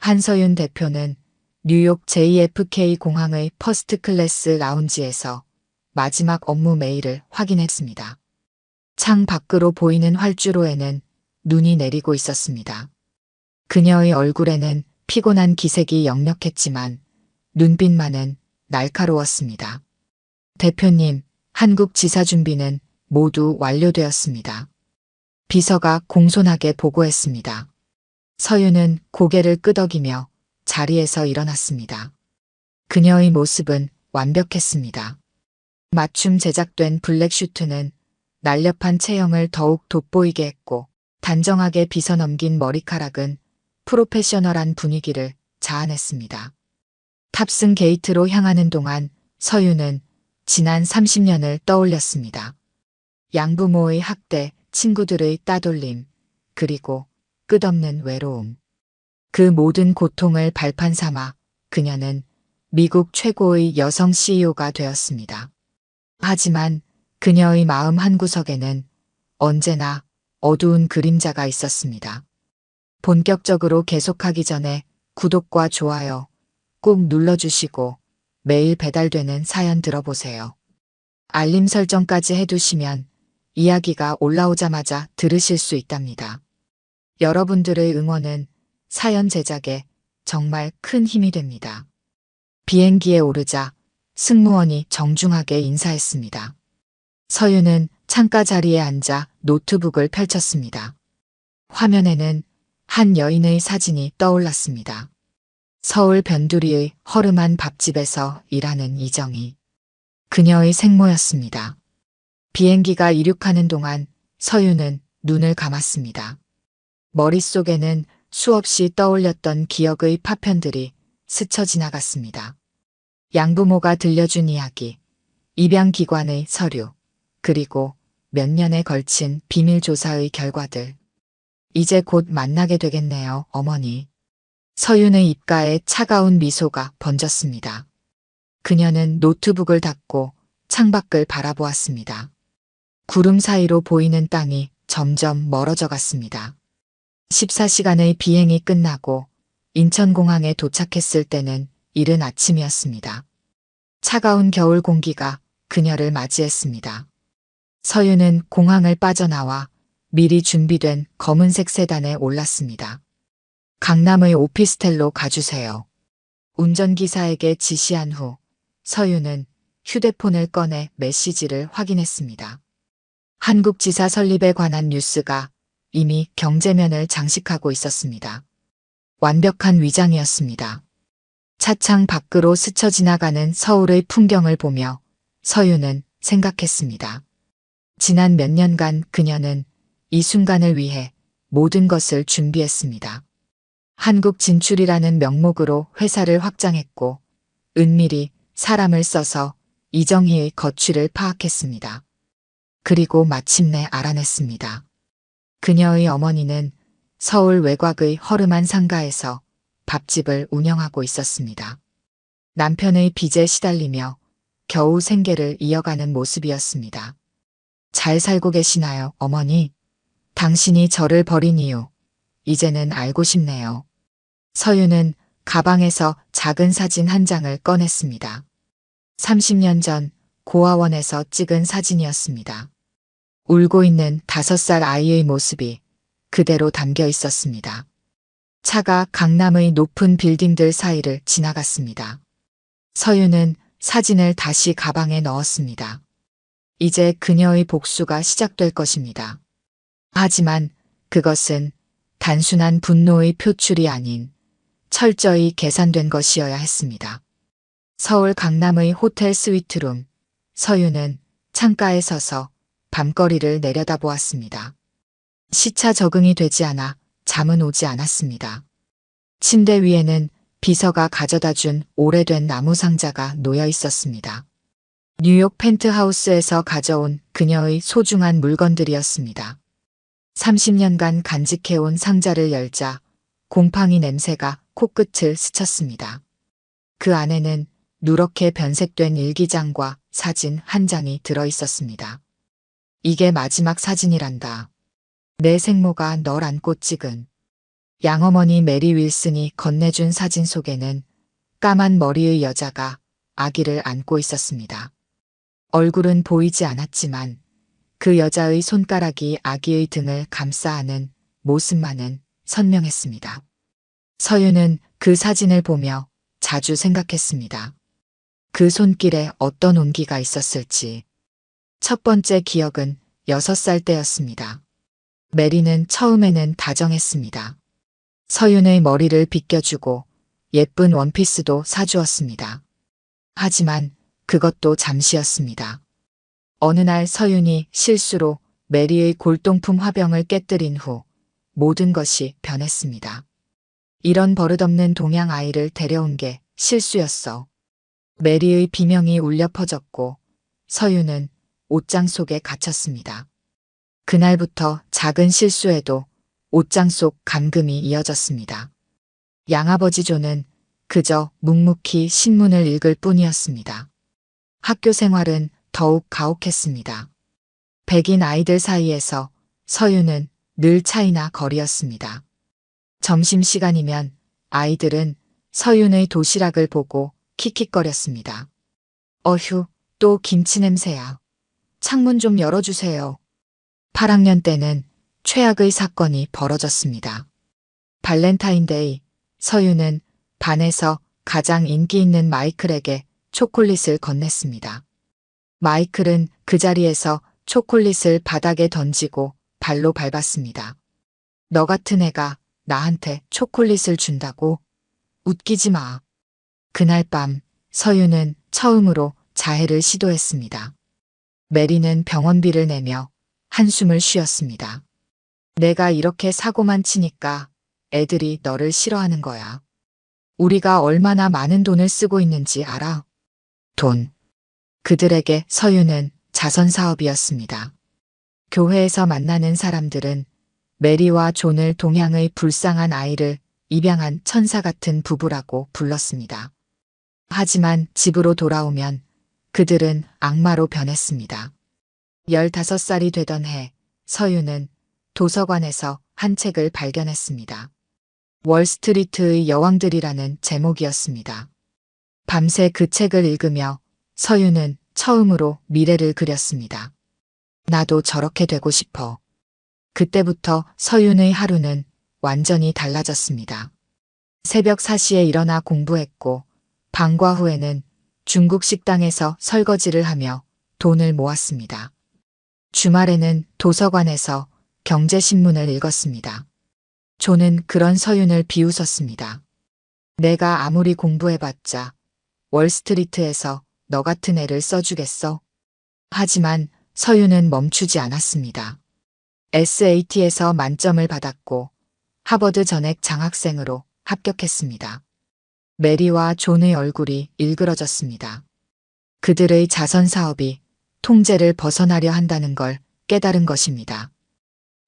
한서윤 대표는 뉴욕 JFK 공항의 퍼스트 클래스 라운지에서 마지막 업무 메일을 확인했습니다. 창 밖으로 보이는 활주로에는 눈이 내리고 있었습니다. 그녀의 얼굴에는 피곤한 기색이 역력했지만 눈빛만은 날카로웠습니다. 대표님, 한국 지사 준비는 모두 완료되었습니다. 비서가 공손하게 보고했습니다. 서윤은 고개를 끄덕이며 자리에서 일어났습니다. 그녀의 모습은 완벽했습니다. 맞춤 제작된 블랙 슈트는 날렵한 체형을 더욱 돋보이게 했고 단정하게 빗어넘긴 머리카락은 프로페셔널한 분위기를 자아냈습니다. 탑승 게이트로 향하는 동안 서윤은 지난 30년을 떠올렸습니다. 양부모의 학대, 친구들의 따돌림, 그리고 끝없는 외로움. 그 모든 고통을 발판 삼아 그녀는 미국 최고의 여성 CEO가 되었습니다. 하지만 그녀의 마음 한구석에는 언제나 어두운 그림자가 있었습니다. 본격적으로 계속하기 전에 구독과 좋아요 꼭 눌러주시고 매일 배달되는 사연 들어보세요. 알림 설정까지 해두시면 이야기가 올라오자마자 들으실 수 있답니다. 여러분들의 응원은 사연 제작에 정말 큰 힘이 됩니다. 비행기에 오르자 승무원이 정중하게 인사했습니다. 서윤은 창가 자리에 앉아 노트북을 펼쳤습니다. 화면에는 한 여인의 사진이 떠올랐습니다. 서울 변두리의 허름한 밥집에서 일하는 이정희. 그녀의 생모였습니다. 비행기가 이륙하는 동안 서윤은 눈을 감았습니다. 머릿속에는 수없이 떠올렸던 기억의 파편들이 스쳐 지나갔습니다. 양부모가 들려준 이야기, 입양기관의 서류, 그리고 몇 년에 걸친 비밀 조사의 결과들. 이제 곧 만나게 되겠네요, 어머니. 서윤의 입가에 차가운 미소가 번졌습니다. 그녀는 노트북을 닫고 창밖을 바라보았습니다. 구름 사이로 보이는 땅이 점점 멀어져 갔습니다. 14시간의 비행이 끝나고 인천공항에 도착했을 때는 이른 아침이었습니다. 차가운 겨울 공기가 그녀를 맞이했습니다. 서윤은 공항을 빠져나와 미리 준비된 검은색 세단에 올랐습니다. 강남의 오피스텔로 가주세요. 운전기사에게 지시한 후 서윤은 휴대폰을 꺼내 메시지를 확인했습니다. 한국 지사 설립에 관한 뉴스가 이미 경제면을 장식하고 있었습니다. 완벽한 위장이었습니다. 차창 밖으로 스쳐 지나가는 서울의 풍경을 보며 서윤은 생각했습니다. 지난 몇 년간 그녀는 이 순간을 위해 모든 것을 준비했습니다. 한국 진출이라는 명목으로 회사를 확장했고 은밀히 사람을 써서 이정희의 거취를 파악했습니다. 그리고 마침내 알아냈습니다. 그녀의 어머니는 서울 외곽의 허름한 상가에서 밥집을 운영하고 있었습니다. 남편의 빚에 시달리며 겨우 생계를 이어가는 모습이었습니다. 잘 살고 계시나요, 어머니? 당신이 저를 버린 이유, 이제는 알고 싶네요. 서윤은 가방에서 작은 사진 한 장을 꺼냈습니다. 30년 전 고아원에서 찍은 사진이었습니다. 울고 있는 5살 아이의 모습이 그대로 담겨 있었습니다. 차가 강남의 높은 빌딩들 사이를 지나갔습니다. 서윤은 사진을 다시 가방에 넣었습니다. 이제 그녀의 복수가 시작될 것입니다. 하지만 그것은 단순한 분노의 표출이 아닌 철저히 계산된 것이어야 했습니다. 서울 강남의 호텔 스위트룸, 서윤은 창가에 서서 밤거리를 내려다보았습니다. 시차 적응이 되지 않아 잠은 오지 않았습니다. 침대 위에는 비서가 가져다 준 오래된 나무 상자가 놓여 있었습니다. 뉴욕 펜트하우스에서 가져온 그녀의 소중한 물건들이었습니다. 30년간 간직해온 상자를 열자 곰팡이 냄새가 코끝을 스쳤습니다. 그 안에는 누렇게 변색된 일기장과 사진 한 장이 들어 있었습니다. 이게 마지막 사진이란다. 내 생모가 널 안고 찍은. 양어머니 메리 윌슨이 건네준 사진 속에는 까만 머리의 여자가 아기를 안고 있었습니다. 얼굴은 보이지 않았지만 그 여자의 손가락이 아기의 등을 감싸 안은 모습만은 선명했습니다. 서윤은 그 사진을 보며 자주 생각했습니다. 그 손길에 어떤 온기가 있었을지. 첫 번째 기억은 6살 때였습니다. 메리는 처음에는 다정했습니다. 서윤의 머리를 빗겨주고 예쁜 원피스도 사주었습니다. 하지만 그것도 잠시였습니다. 어느 날 서윤이 실수로 메리의 골동품 화병을 깨뜨린 후 모든 것이 변했습니다. 이런 버릇없는 동양 아이를 데려온 게 실수였어. 메리의 비명이 울려 퍼졌고 서윤은 옷장 속에 갇혔습니다. 그날부터 작은 실수에도 옷장 속 감금이 이어졌습니다. 양아버지 존은 그저 묵묵히 신문을 읽을 뿐이었습니다. 학교 생활은 더욱 가혹했습니다. 백인 아이들 사이에서 서윤은 늘 차이나 거리였습니다. 점심시간이면 아이들은 서윤의 도시락을 보고 킥킥거렸습니다. 어휴, 또 김치 냄새야. 창문 좀 열어주세요. 8학년 때는 최악의 사건이 벌어졌습니다. 발렌타인데이, 서윤은 반에서 가장 인기 있는 마이클에게 초콜릿을 건넸습니다. 마이클은 그 자리에서 초콜릿을 바닥에 던지고 발로 밟았습니다. 너 같은 애가 나한테 초콜릿을 준다고? 웃기지 마. 그날 밤 서윤은 처음으로 자해를 시도했습니다. 메리는 병원비를 내며 한숨을 쉬었습니다. 내가 이렇게 사고만 치니까 애들이 너를 싫어하는 거야. 우리가 얼마나 많은 돈을 쓰고 있는지 알아? 돈. 그들에게 서윤은 자선 사업이었습니다. 교회에서 만나는 사람들은 메리와 존을 동양의 불쌍한 아이를 입양한 천사 같은 부부라고 불렀습니다. 하지만 집으로 돌아오면 그들은 악마로 변했습니다. 15살이 되던 해 서윤은 도서관에서 한 책을 발견했습니다. 월스트리트의 여왕들이라는 제목이었습니다. 밤새 그 책을 읽으며 서윤은 처음으로 미래를 그렸습니다. 나도 저렇게 되고 싶어. 그때부터 서윤의 하루는 완전히 달라졌습니다. 새벽 4시에 일어나 공부했고 방과 후에는 중국 식당에서 설거지를 하며 돈을 모았습니다. 주말에는 도서관에서 경제신문을 읽었습니다. 존은 그런 서윤을 비웃었습니다. 내가 아무리 공부해봤자 월스트리트에서 너 같은 애를 써주겠어? 하지만 서윤은 멈추지 않았습니다. SAT에서 만점을 받았고 하버드 전액 장학생으로 합격했습니다. 메리와 존의 얼굴이 일그러졌습니다. 그들의 자선 사업이 통제를 벗어나려 한다는 걸 깨달은 것입니다.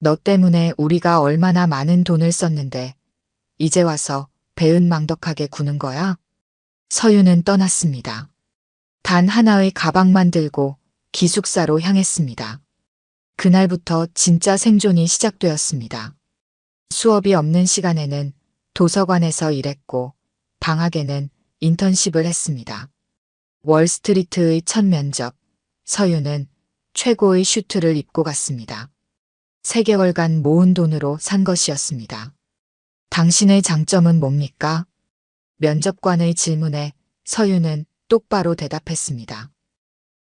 너 때문에 우리가 얼마나 많은 돈을 썼는데 이제 와서 배은망덕하게 구는 거야? 서윤은 떠났습니다. 단 하나의 가방만 들고 기숙사로 향했습니다. 그날부터 진짜 생존이 시작되었습니다. 수업이 없는 시간에는 도서관에서 일했고 방학에는 인턴십을 했습니다. 월스트리트의 첫 면접, 서윤은 최고의 슈트를 입고 갔습니다. 3개월간 모은 돈으로 산 것이었습니다. 당신의 장점은 뭡니까? 면접관의 질문에 서윤은 똑바로 대답했습니다.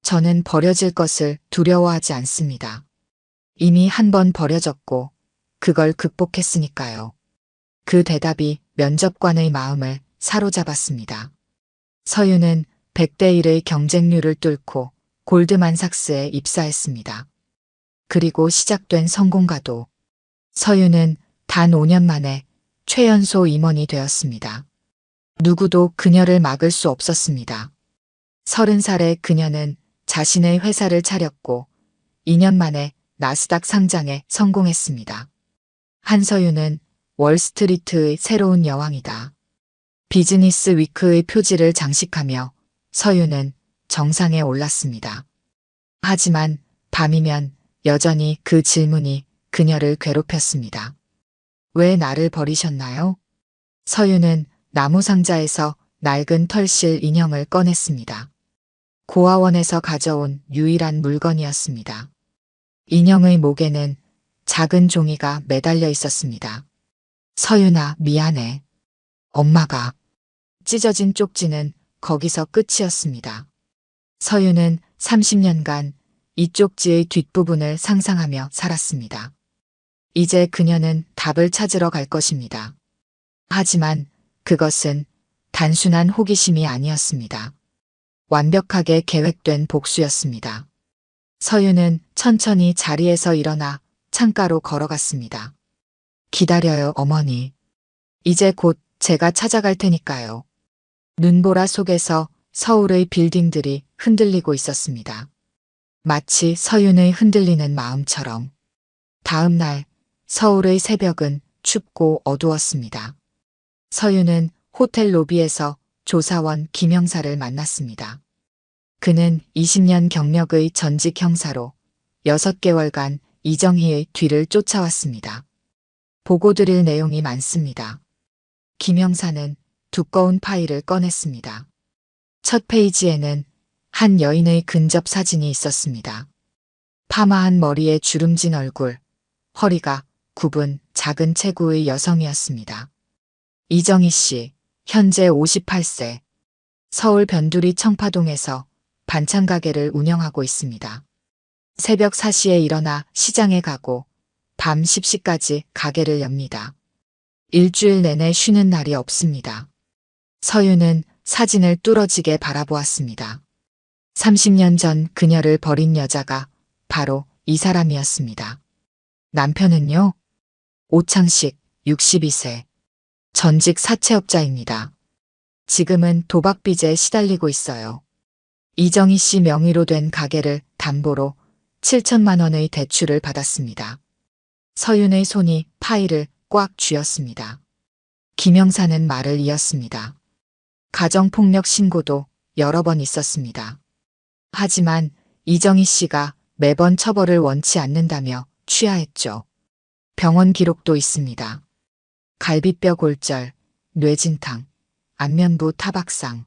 저는 버려질 것을 두려워하지 않습니다. 이미 한 번 버려졌고 그걸 극복했으니까요. 그 대답이 면접관의 마음을 사로잡았습니다. 서윤은 100대 1의 경쟁률을 뚫고 골드만삭스에 입사했습니다. 그리고 시작된 성공가도 서윤은 단 5년 만에 최연소 임원이 되었습니다. 누구도 그녀를 막을 수 없었습니다. 30살의 그녀는 자신의 회사를 차렸고 2년 만에 나스닥 상장에 성공했습니다. 한서윤은 월스트리트의 새로운 여왕이다. 비즈니스 위크의 표지를 장식하며 서윤은 정상에 올랐습니다. 하지만 밤이면 여전히 그 질문이 그녀를 괴롭혔습니다. 왜 나를 버리셨나요? 서유는 나무 상자에서 낡은 털실 인형을 꺼냈습니다. 고아원에서 가져온 유일한 물건이었습니다. 인형의 목에는 작은 종이가 매달려 있었습니다. 서윤아, 미안해. 엄마가. 찢어진 쪽지는 거기서 끝이었습니다. 서윤은 30년간 이 쪽지의 뒷부분을 상상하며 살았습니다. 이제 그녀는 답을 찾으러 갈 것입니다. 하지만 그것은 단순한 호기심이 아니었습니다. 완벽하게 계획된 복수였습니다. 서윤은 천천히 자리에서 일어나 창가로 걸어갔습니다. 기다려요, 어머니. 이제 곧 제가 찾아갈 테니까요. 눈보라 속에서 서울의 빌딩들이 흔들리고 있었습니다. 마치 서윤의 흔들리는 마음처럼. 다음 날 서울의 새벽은 춥고 어두웠습니다. 서윤은 호텔 로비에서 조사원 김영사를 만났습니다. 그는 20년 경력의 전직 형사로 6개월간 이정희의 뒤를 쫓아왔습니다. 보고 드릴 내용이 많습니다. 김 형사는 두꺼운 파일을 꺼냈습니다. 첫 페이지에는 한 여인의 근접 사진이 있었습니다. 파마한 머리에 주름진 얼굴, 허리가 굽은 작은 체구의 여성이었습니다. 이정희 씨, 현재 58세, 서울 변두리 청파동에서 반찬 가게를 운영하고 있습니다. 새벽 4시에 일어나 시장에 가고 밤 10시까지 가게를 엽니다. 일주일 내내 쉬는 날이 없습니다. 서윤은 사진을 뚫어지게 바라보았습니다. 30년 전 그녀를 버린 여자가 바로 이 사람이었습니다. 남편은요? 오창식, 62세. 전직 사채업자입니다. 지금은 도박빚에 시달리고 있어요. 이정희 씨 명의로 된 가게를 담보로 7천만 원의 대출을 받았습니다. 서윤의 손이 파일을 꽉 쥐었습니다. 김 형사는 말을 이었습니다. 가정폭력 신고도 여러 번 있었습니다. 하지만 이정희 씨가 매번 처벌을 원치 않는다며 취하했죠. 병원 기록도 있습니다. 갈비뼈 골절, 뇌진탕, 안면부 타박상.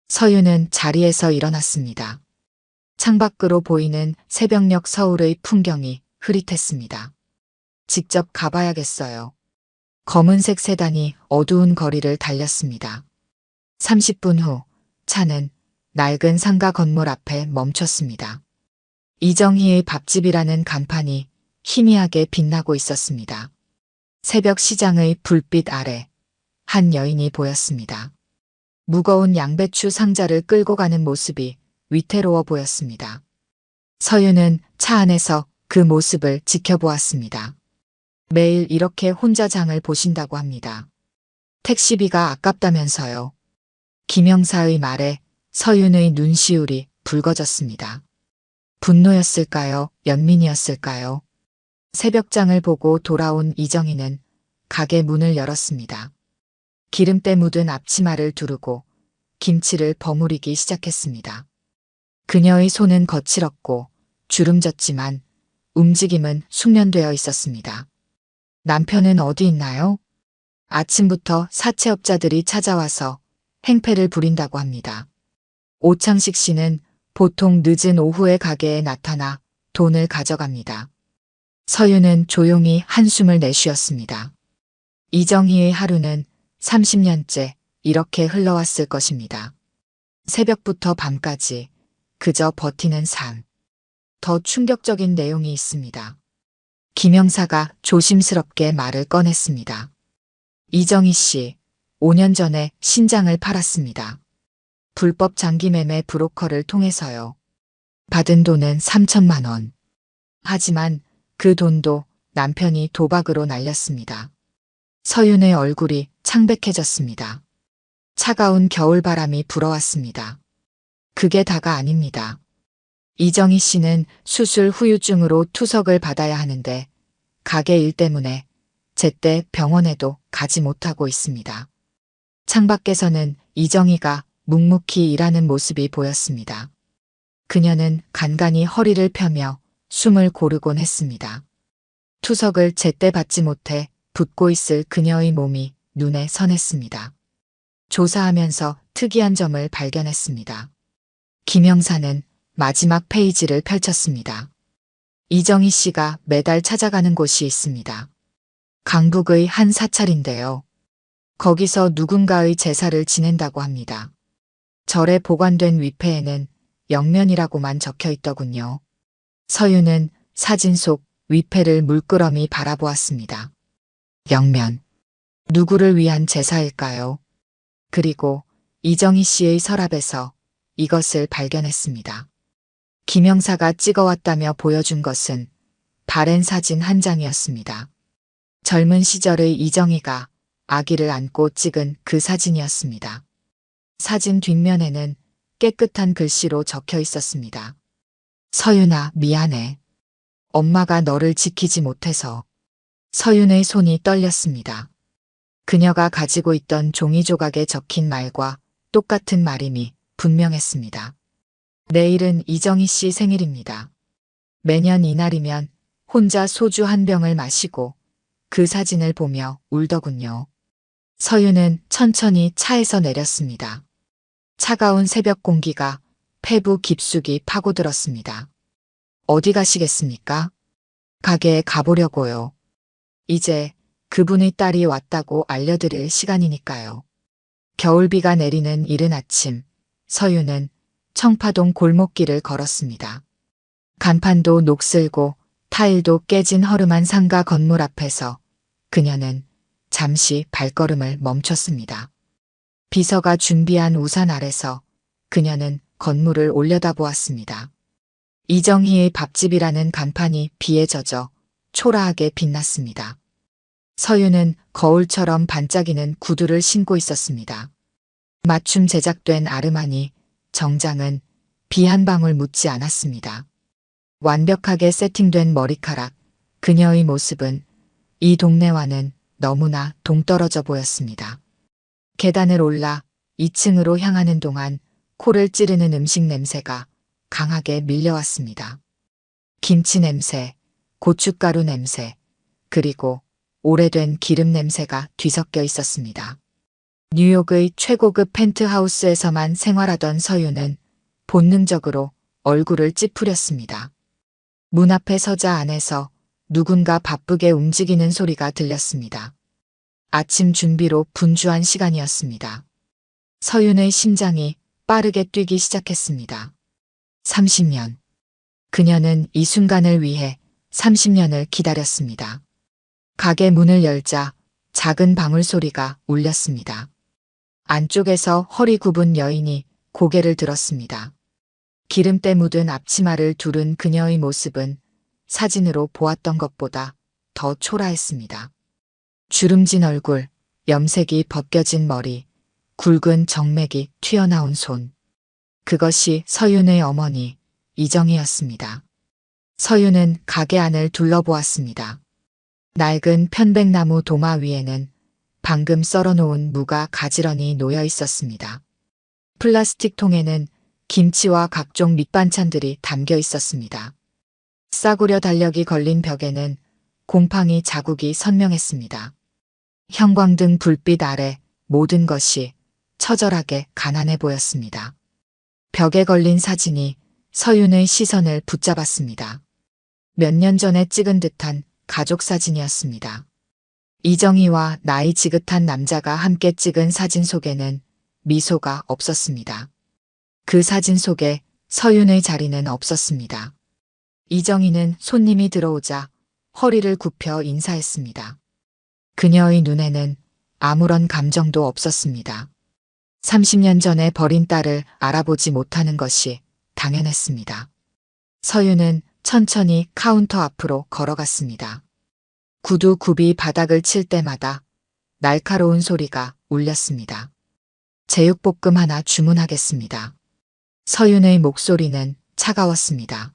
서윤은 자리에서 일어났습니다. 창밖으로 보이는 새벽녘 서울의 풍경이 흐릿했습니다. 직접 가봐야겠어요. 검은색 세단이 어두운 거리를 달렸습니다. 30분 후 차는 낡은 상가 건물 앞에 멈췄습니다. 이정희의 밥집이라는 간판이 희미하게 빛나고 있었습니다. 새벽 시장의 불빛 아래 한 여인이 보였습니다. 무거운 양배추 상자를 끌고 가는 모습이 위태로워 보였습니다. 서윤은 차 안에서 그 모습을 지켜보았습니다. 매일 이렇게 혼자 장을 보신다고 합니다. 택시비가 아깝다면서요. 김 형사의 말에 서윤의 눈시울이 붉어졌습니다. 분노였을까요? 연민이었을까요? 새벽장을 보고 돌아온 이정희는 가게 문을 열었습니다. 기름때 묻은 앞치마를 두르고 김치를 버무리기 시작했습니다. 그녀의 손은 거칠었고 주름졌지만 움직임은 숙련되어 있었습니다. 남편은 어디 있나요? 아침부터 사채업자들이 찾아와서 행패를 부린다고 합니다. 오창식 씨는 보통 늦은 오후에 가게에 나타나 돈을 가져갑니다. 서윤은 조용히 한숨을 내쉬었습니다. 이정희의 하루는 30년째 이렇게 흘러왔을 것입니다. 새벽부터 밤까지 그저 버티는 삶. 더 충격적인 내용이 있습니다. 김 형사가 조심스럽게 말을 꺼냈습니다. 이정희 씨, 5년 전에 신장을 팔았습니다. 불법 장기매매 브로커를 통해서요. 받은 돈은 3천만 원. 하지만 그 돈도 남편이 도박으로 날렸습니다. 서윤의 얼굴이 창백해졌습니다. 차가운 겨울바람이 불어왔습니다. 그게 다가 아닙니다. 이정희 씨는 수술 후유증으로 투석을 받아야 하는데 가게 일 때문에 제때 병원에도 가지 못하고 있습니다. 창밖에서는 이정희가 묵묵히 일하는 모습이 보였습니다. 그녀는 간간히 허리를 펴며 숨을 고르곤 했습니다. 투석을 제때 받지 못해 붓고 있을 그녀의 몸이 눈에 선했습니다. 조사하면서 특이한 점을 발견했습니다. 김영사는 마지막 페이지를 펼쳤습니다. 이정희 씨가 매달 찾아가는 곳이 있습니다. 강북의 한 사찰인데요. 거기서 누군가의 제사를 지낸다고 합니다. 절에 보관된 위패에는 영면이라고만 적혀 있더군요. 서유는 사진 속 위패를 물끄러미 바라보았습니다. 영면. 누구를 위한 제사일까요? 그리고 이정희 씨의 서랍에서 이것을 발견했습니다. 김영사가 찍어왔다며 보여준 것은 바랜 사진 한 장이었습니다. 젊은 시절의 이정희가 아기를 안고 찍은 그 사진이었습니다. 사진 뒷면에는 깨끗한 글씨로 적혀 있었습니다. 서윤아, 미안해. 엄마가 너를 지키지 못해서. 서윤의 손이 떨렸습니다. 그녀가 가지고 있던 종이 조각에 적힌 말과 똑같은 말임이 분명했습니다. 내일은 이정희 씨 생일입니다. 매년 이날이면 혼자 소주 한 병을 마시고 그 사진을 보며 울더군요. 서윤은 천천히 차에서 내렸습니다. 차가운 새벽 공기가 폐부 깊숙이 파고들었습니다. 어디 가시겠습니까? 가게에 가보려고요. 이제 그분의 딸이 왔다고 알려드릴 시간이니까요. 겨울비가 내리는 이른 아침, 서윤은 청파동 골목길을 걸었습니다. 간판도 녹슬고 타일도 깨진 허름한 상가 건물 앞에서 그녀는 잠시 발걸음을 멈췄습니다. 비서가 준비한 우산 아래서 그녀는 건물을 올려다보았습니다. 이정희의 밥집이라는 간판이 비에 젖어 초라하게 빛났습니다. 서윤은 거울처럼 반짝이는 구두를 신고 있었습니다. 맞춤 제작된 아르마니 정장은 비 한 방울 묻지 않았습니다. 완벽하게 세팅된 머리카락, 그녀의 모습은 이 동네와는 너무나 동떨어져 보였습니다. 계단을 올라 2층으로 향하는 동안 코를 찌르는 음식 냄새가 강하게 밀려왔습니다. 김치 냄새, 고춧가루 냄새, 그리고 오래된 기름 냄새가 뒤섞여 있었습니다. 뉴욕의 최고급 펜트하우스에서만 생활하던 서윤은 본능적으로 얼굴을 찌푸렸습니다. 문 앞에 서자 안에서 누군가 바쁘게 움직이는 소리가 들렸습니다. 아침 준비로 분주한 시간이었습니다. 서윤의 심장이 빠르게 뛰기 시작했습니다. 30년. 그녀는 이 순간을 위해 30년을 기다렸습니다. 가게 문을 열자 작은 방울 소리가 울렸습니다. 안쪽에서 허리 굽은 여인이 고개를 들었습니다. 기름때 묻은 앞치마를 두른 그녀의 모습은 사진으로 보았던 것보다 더 초라했습니다. 주름진 얼굴, 염색이 벗겨진 머리, 굵은 정맥이 튀어나온 손. 그것이 서윤의 어머니, 이정희였습니다. 서윤은 가게 안을 둘러보았습니다. 낡은 편백나무 도마 위에는 방금 썰어놓은 무가 가지런히 놓여 있었습니다. 플라스틱 통에는 김치와 각종 밑반찬들이 담겨 있었습니다. 싸구려 달력이 걸린 벽에는 곰팡이 자국이 선명했습니다. 형광등 불빛 아래 모든 것이 처절하게 가난해 보였습니다. 벽에 걸린 사진이 서윤의 시선을 붙잡았습니다. 몇 년 전에 찍은 듯한 가족 사진이었습니다. 이정희와 나이 지긋한 남자가 함께 찍은 사진 속에는 미소가 없었습니다. 그 사진 속에 서윤의 자리는 없었습니다. 이정희는 손님이 들어오자 허리를 굽혀 인사했습니다. 그녀의 눈에는 아무런 감정도 없었습니다. 30년 전에 버린 딸을 알아보지 못하는 것이 당연했습니다. 서윤은 천천히 카운터 앞으로 걸어갔습니다. 구두 굽이 바닥을 칠 때마다 날카로운 소리가 울렸습니다. 제육볶음 하나 주문하겠습니다. 서윤의 목소리는 차가웠습니다.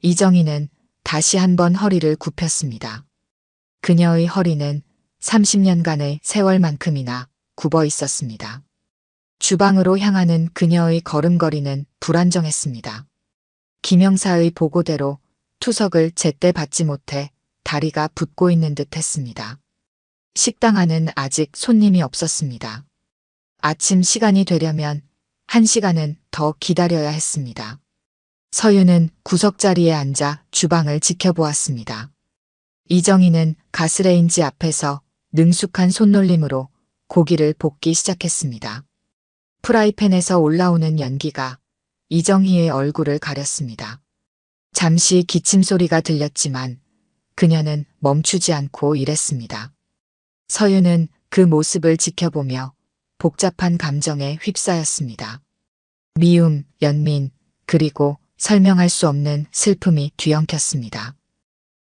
이정희는 다시 한번 허리를 굽혔습니다. 그녀의 허리는 30년간의 세월만큼이나 굽어 있었습니다. 주방으로 향하는 그녀의 걸음걸이는 불안정했습니다. 김영사의 보고대로 투석을 제때 받지 못해 다리가 붓고 있는 듯 했습니다. 식당 안은 아직 손님이 없었습니다. 아침 시간이 되려면 1시간은 더 기다려야 했습니다. 서유는 구석자리에 앉아 주방을 지켜보았습니다. 이정희는 가스레인지 앞에서 능숙한 손놀림으로 고기를 볶기 시작했습니다. 프라이팬에서 올라오는 연기가 이정희의 얼굴을 가렸습니다. 잠시 기침 소리가 들렸지만 그녀는 멈추지 않고 일했습니다. 서유는 그 모습을 지켜보며 복잡한 감정에 휩싸였습니다. 미움, 연민, 그리고 설명할 수 없는 슬픔이 뒤엉켰습니다.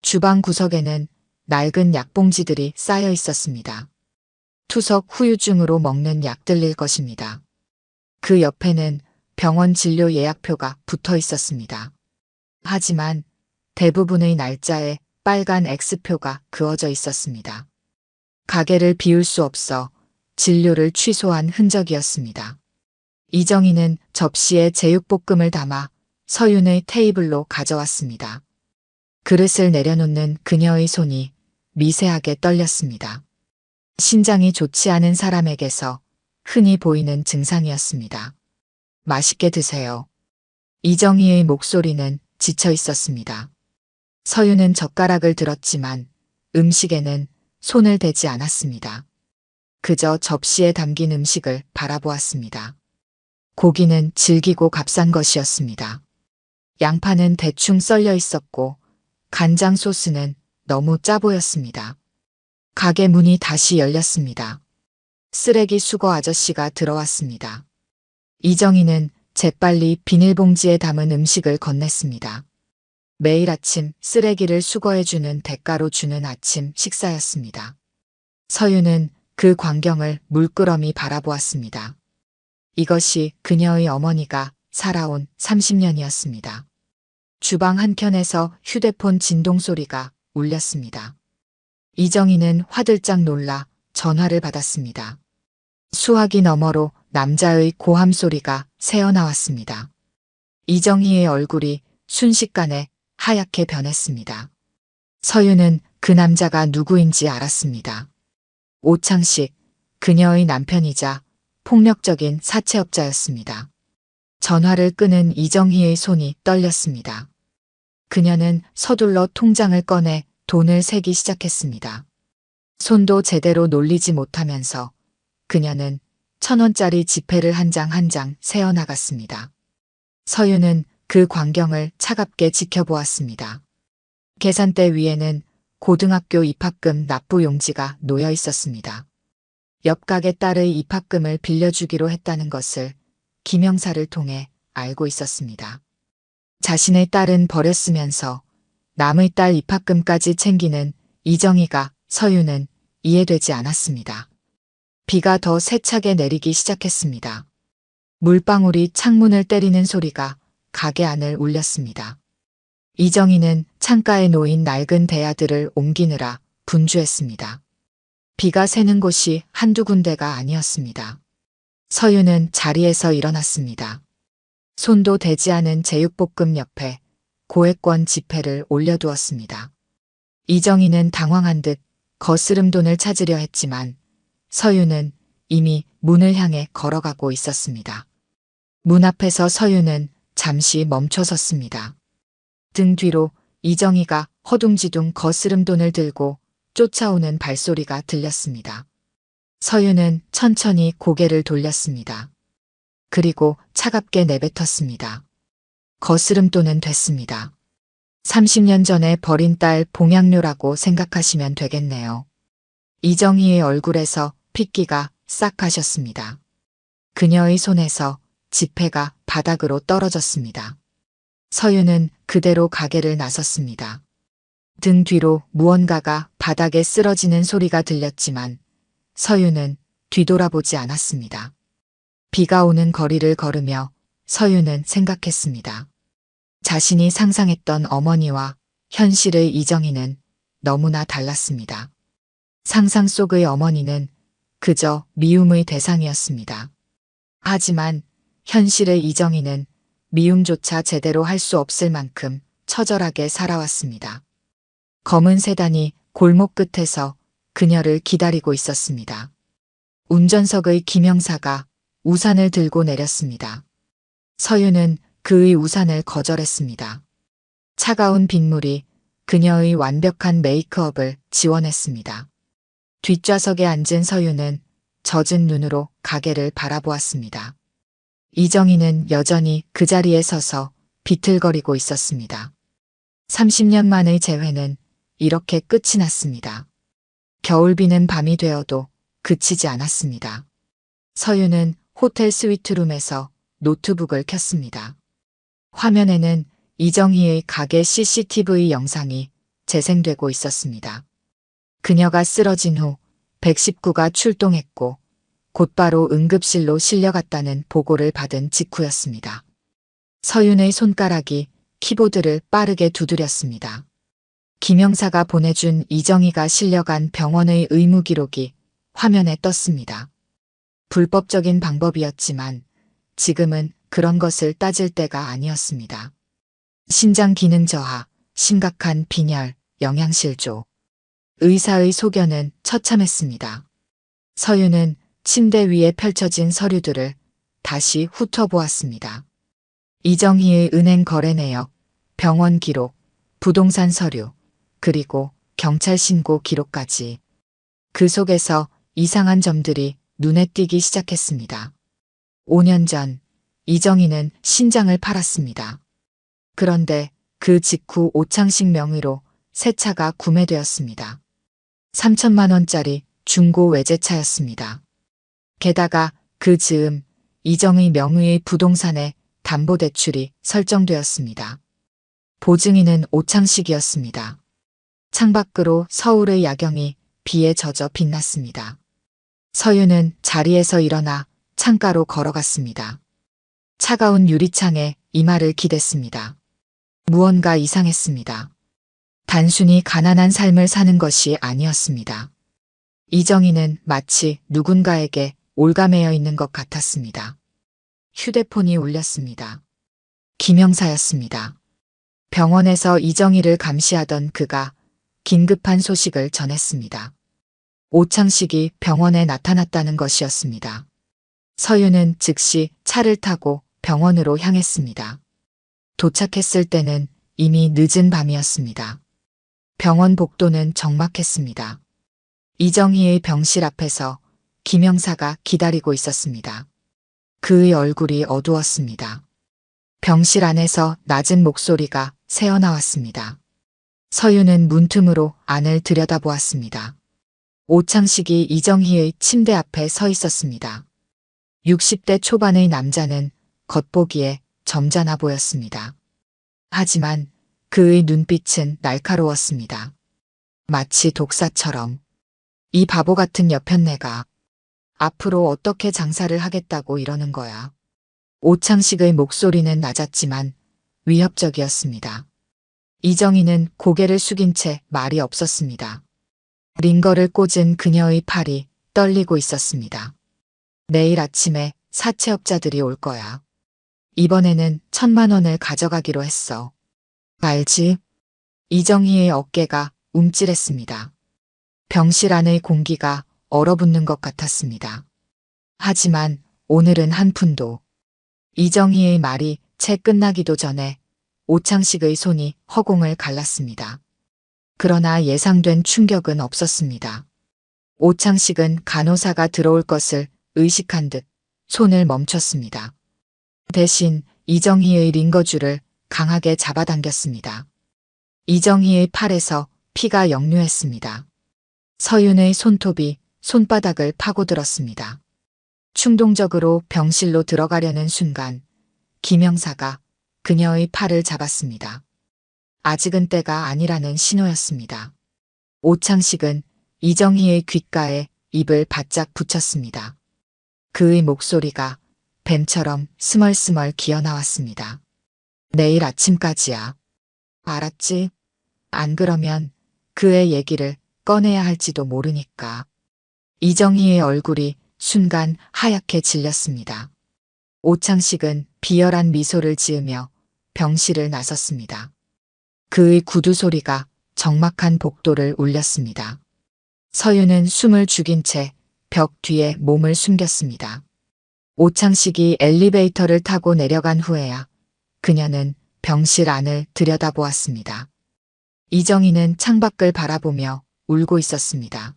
주방 구석에는 낡은 약봉지들이 쌓여 있었습니다. 투석 후유증으로 먹는 약들일 것입니다. 그 옆에는 병원 진료 예약표가 붙어 있었습니다. 하지만 대부분의 날짜에 빨간 X표가 그어져 있었습니다. 가게를 비울 수 없어 진료를 취소한 흔적이었습니다. 이정희는 접시에 제육볶음을 담아 서윤의 테이블로 가져왔습니다. 그릇을 내려놓는 그녀의 손이 미세하게 떨렸습니다. 신장이 좋지 않은 사람에게서 흔히 보이는 증상이었습니다. 맛있게 드세요. 이정희의 목소리는 지쳐 있었습니다. 서윤은 젓가락을 들었지만 음식에는 손을 대지 않았습니다. 그저 접시에 담긴 음식을 바라보았습니다. 고기는 질기고 값싼 것이었습니다. 양파는 대충 썰려 있었고 간장 소스는 너무 짜 보였습니다. 가게 문이 다시 열렸습니다. 쓰레기 수거 아저씨가 들어왔습니다. 이정희는 재빨리 비닐봉지에 담은 음식을 건넸습니다. 매일 아침 쓰레기를 수거해주는 대가로 주는 아침 식사였습니다. 서유는 그 광경을 물끄러미 바라보았습니다. 이것이 그녀의 어머니가 살아온 30년이었습니다. 주방 한켠에서 휴대폰 진동 소리가 울렸습니다. 이정희는 화들짝 놀라 전화를 받았습니다. 수화기 너머로 남자의 고함 소리가 새어나왔습니다. 이정희의 얼굴이 순식간에 하얗게 변했습니다. 서유는 그 남자가 누구인지 알았습니다. 오창식, 그녀의 남편이자 폭력적인 사채업자였습니다. 전화를 끄는 이정희의 손이 떨렸습니다. 그녀는 서둘러 통장을 꺼내 돈을 세기 시작했습니다. 손도 제대로 놀리지 못하면서 그녀는 1,000원짜리 지폐를 한 장 한 장 세어나갔습니다. 서유는 그 광경을 차갑게 지켜보았습니다. 계산대 위에는 고등학교 입학금 납부 용지가 놓여 있었습니다. 옆 가게 딸의 입학금을 빌려주기로 했다는 것을 김영사를 통해 알고 있었습니다. 자신의 딸은 버렸으면서 남의 딸 입학금까지 챙기는 이정희가 서유는 이해되지 않았습니다. 비가 더 세차게 내리기 시작했습니다. 물방울이 창문을 때리는 소리가 가게 안을 울렸습니다. 이정희는 창가에 놓인 낡은 대야들을 옮기느라 분주했습니다. 비가 새는 곳이 한두 군데가 아니었습니다. 서유는 자리에서 일어났습니다. 손도 대지 않은 제육볶음 옆에 고액권 지폐를 올려두었습니다. 이정희는 당황한 듯 거스름 돈을 찾으려 했지만 서유는 이미 문을 향해 걸어가고 있었습니다. 문 앞에서 서유는 잠시 멈춰섰습니다. 등 뒤로 이정희가 허둥지둥 거스름 돈을 들고 쫓아오는 발소리가 들렸습니다. 서유는 천천히 고개를 돌렸습니다. 그리고 차갑게 내뱉었습니다. 거스름돈은 됐습니다. 30년 전에 버린 딸 봉양료라고 생각하시면 되겠네요. 이정희의 얼굴에서 핏기가 싹 가셨습니다. 그녀의 손에서 지폐가 바닥으로 떨어졌습니다. 서유는 그대로 가게를 나섰습니다. 등 뒤로 무언가가 바닥에 쓰러지는 소리가 들렸지만 서유는 뒤돌아보지 않았습니다. 비가 오는 거리를 걸으며 서유는 생각했습니다. 자신이 상상했던 어머니와 현실의 이정희는 너무나 달랐습니다. 상상 속의 어머니는 그저 미움의 대상이었습니다. 하지만 현실의 이정희는 미움조차 제대로 할 수 없을 만큼 처절하게 살아왔습니다. 검은 세단이 골목 끝에서 그녀를 기다리고 있었습니다. 운전석의 김영사가 우산을 들고 내렸습니다. 서유는 그의 우산을 거절했습니다. 차가운 빗물이 그녀의 완벽한 메이크업을 지원했습니다. 뒷좌석에 앉은 서유는 젖은 눈으로 가게를 바라보았습니다. 이정희는 여전히 그 자리에 서서 비틀거리고 있었습니다. 30년 만의 재회는 이렇게 끝이 났습니다. 겨울비는 밤이 되어도 그치지 않았습니다. 서유는 호텔 스위트룸에서 노트북을 켰습니다. 화면에는 이정희의 가게 CCTV 영상이 재생되고 있었습니다. 그녀가 쓰러진 후 119가 출동했고 곧바로 응급실로 실려갔다는 보고를 받은 직후였습니다. 서윤의 손가락이 키보드를 빠르게 두드렸습니다. 김영사가 보내준 이정희가 실려간 병원의 의무 기록이 화면에 떴습니다. 불법적인 방법이었지만 지금은 그런 것을 따질 때가 아니었습니다. 신장 기능 저하, 심각한 빈혈, 영양실조. 의사의 소견은 처참했습니다. 서유는 침대 위에 펼쳐진 서류들을 다시 훑어보았습니다. 이정희의 은행 거래 내역, 병원 기록, 부동산 서류, 그리고 경찰 신고 기록까지. 그 속에서 이상한 점들이 눈에 띄기 시작했습니다. 5년 전 이정희는 신장을 팔았습니다. 그런데 그 직후 오창식 명의로 새 차가 구매되었습니다. 3천만 원짜리 중고 외제차였습니다. 게다가 그 즈음 이정희 명의의 부동산에 담보대출이 설정되었습니다. 보증인은 오창식이었습니다. 창밖으로 서울의 야경이 비에 젖어 빛났습니다. 서유는 자리에서 일어나 창가로 걸어갔습니다. 차가운 유리창에 이마를 기댔습니다. 무언가 이상했습니다. 단순히 가난한 삶을 사는 것이 아니었습니다. 이정희는 마치 누군가에게 올가매어 있는 것 같았습니다. 휴대폰이 울렸습니다. 김영사였습니다. 병원에서 이정희를 감시하던 그가 긴급한 소식을 전했습니다. 오창식이 병원에 나타났다는 것이었습니다. 서유는 즉시 차를 타고 병원으로 향했습니다. 도착했을 때는 이미 늦은 밤이었습니다. 병원 복도는 적막했습니다. 이정희의 병실 앞에서 김영사가 기다리고 있었습니다. 그의 얼굴이 어두웠습니다. 병실 안에서 낮은 목소리가 새어나왔습니다. 서유는 문틈으로 안을 들여다보았습니다. 오창식이 이정희의 침대 앞에 서 있었습니다. 60대 초반의 남자는 겉보기에 점잖아 보였습니다. 하지만 그의 눈빛은 날카로웠습니다. 마치 독사처럼. 이 바보 같은 여편네가 앞으로 어떻게 장사를 하겠다고 이러는 거야. 오창식의 목소리는 낮았지만 위협적이었습니다. 이정희는 고개를 숙인 채 말이 없었습니다. 링거를 꽂은 그녀의 팔이 떨리고 있었습니다. 내일 아침에 사채업자들이 올 거야. 이번에는 1,000만 원을 가져가기로 했어. 알지? 이정희의 어깨가 움찔했습니다. 병실 안의 공기가 얼어붙는 것 같았습니다. 하지만 오늘은 한 푼도. 이정희의 말이 채 끝나기도 전에 오창식의 손이 허공을 갈랐습니다. 그러나 예상된 충격은 없었습니다. 오창식은 간호사가 들어올 것을 의식한 듯 손을 멈췄습니다. 대신 이정희의 링거줄을 강하게 잡아당겼습니다. 이정희의 팔에서 피가 역류했습니다. 서윤의 손톱이 손바닥을 파고들었습니다. 충동적으로 병실로 들어가려는 순간 김영사가 그녀의 팔을 잡았습니다. 아직은 때가 아니라는 신호였습니다. 오창식은 이정희의 귓가에 입을 바짝 붙였습니다. 그의 목소리가 뱀처럼 스멀스멀 기어나왔습니다. 내일 아침까지야. 알았지? 안 그러면 그의 얘기를 꺼내야 할지도 모르니까. 이정희의 얼굴이 순간 하얗게 질렸습니다. 오창식은 비열한 미소를 지으며 병실을 나섰습니다. 그의 구두 소리가 적막한 복도를 울렸습니다. 서윤은 숨을 죽인 채 벽 뒤에 몸을 숨겼습니다. 오창식이 엘리베이터를 타고 내려간 후에야 그녀는 병실 안을 들여다보았습니다. 이정희는 창밖을 바라보며 울고 있었습니다.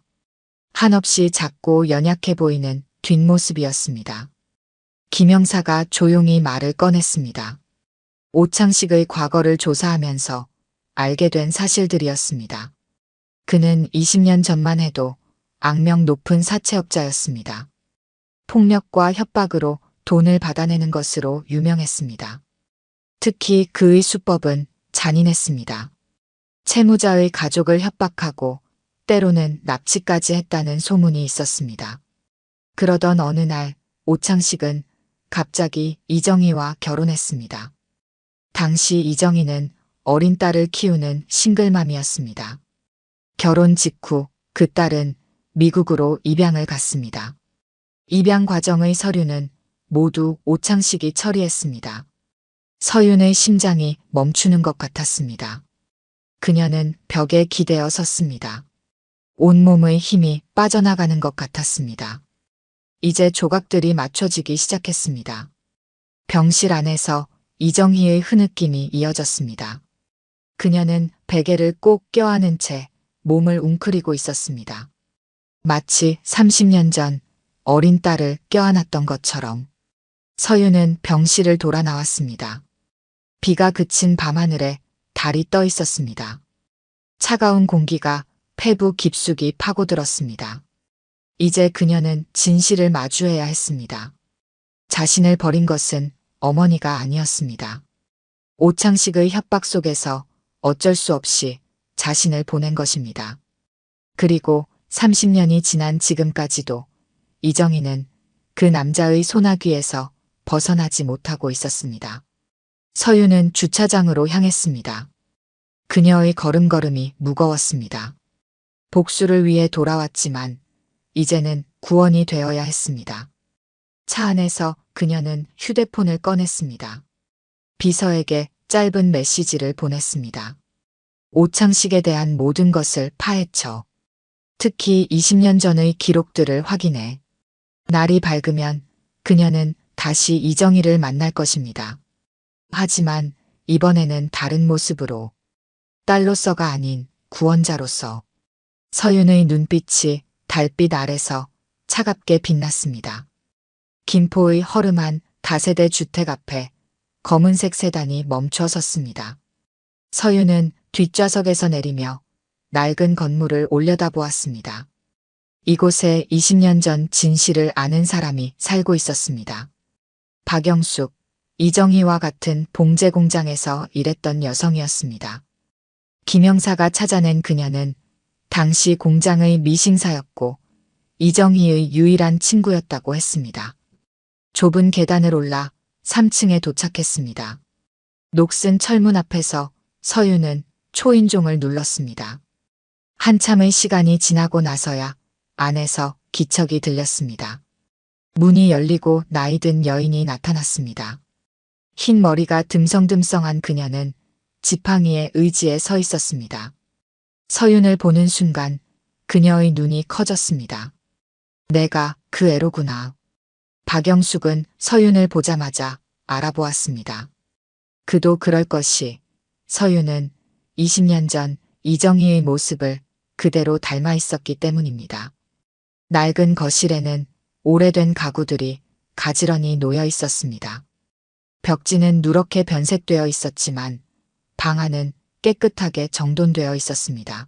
한없이 작고 연약해 보이는 뒷모습이었습니다. 김영사가 조용히 말을 꺼냈습니다. 오창식의 과거를 조사하면서 알게 된 사실들이었습니다. 그는 20년 전만 해도 악명 높은 사채업자였습니다. 폭력과 협박으로 돈을 받아내는 것으로 유명했습니다. 특히 그의 수법은 잔인했습니다. 채무자의 가족을 협박하고 때로는 납치까지 했다는 소문이 있었습니다. 그러던 어느 날 오창식은 갑자기 이정희와 결혼했습니다. 당시 이정희는 어린 딸을 키우는 싱글맘이었습니다. 결혼 직후 그 딸은 미국으로 입양을 갔습니다. 입양 과정의 서류는 모두 오창식이 처리했습니다. 서윤의 심장이 멈추는 것 같았습니다. 그녀는 벽에 기대어 섰습니다. 온몸의 힘이 빠져나가는 것 같았습니다. 이제 조각들이 맞춰지기 시작했습니다. 병실 안에서 이정희의 흐느낌이 이어졌습니다. 그녀는 베개를 꼭 껴안은 채 몸을 웅크리고 있었습니다. 마치 30년 전 어린 딸을 껴안았던 것처럼. 서윤은 병실을 돌아 나왔습니다. 비가 그친 밤하늘에 달이 떠 있었습니다. 차가운 공기가 폐부 깊숙이 파고들었습니다. 이제 그녀는 진실을 마주해야 했습니다. 자신을 버린 것은 어머니가 아니었습니다. 오창식의 협박 속에서 어쩔 수 없이 자신을 보낸 것입니다. 그리고 30년이 지난 지금까지도 이정희는 그 남자의 소나귀에서 벗어나지 못하고 있었습니다. 서윤은 주차장으로 향했습니다. 그녀의 걸음걸음이 무거웠습니다. 복수를 위해 돌아왔지만 이제는 구원이 되어야 했습니다. 차 안에서 그녀는 휴대폰을 꺼냈습니다. 비서에게 짧은 메시지를 보냈습니다. 오창식에 대한 모든 것을 파헤쳐 특히 20년 전의 기록들을 확인해 날이 밝으면 그녀는 다시 이정희를 만날 것입니다. 하지만 이번에는 다른 모습으로 딸로서가 아닌 구원자로서. 서윤의 눈빛이 달빛 아래서 차갑게 빛났습니다. 김포의 허름한 다세대 주택 앞에 검은색 세단이 멈춰 섰습니다. 서윤은 뒷좌석에서 내리며 낡은 건물을 올려다보았습니다. 이곳에 20년 전 진실을 아는 사람이 살고 있었습니다. 박영숙, 이정희와 같은 봉제 공장에서 일했던 여성이었습니다. 김영사가 찾아낸 그녀는 당시 공장의 미싱사였고 이정희의 유일한 친구였다고 했습니다. 좁은 계단을 올라 3층에 도착했습니다. 녹슨 철문 앞에서 서윤은 초인종을 눌렀습니다. 한참의 시간이 지나고 나서야 안에서 기척이 들렸습니다. 문이 열리고 나이든 여인이 나타났습니다. 흰 머리가 듬성듬성한 그녀는 지팡이의 의지에 서 있었습니다. 서윤을 보는 순간 그녀의 눈이 커졌습니다. 내가 그 애로구나. 박영숙은 서윤을 보자마자 알아보았습니다. 그도 그럴 것이 서윤은 20년 전 이정희의 모습을 그대로 닮아 있었기 때문입니다. 낡은 거실에는 오래된 가구들이 가지런히 놓여 있었습니다. 벽지는 누렇게 변색되어 있었지만 방 안은 깨끗하게 정돈되어 있었습니다.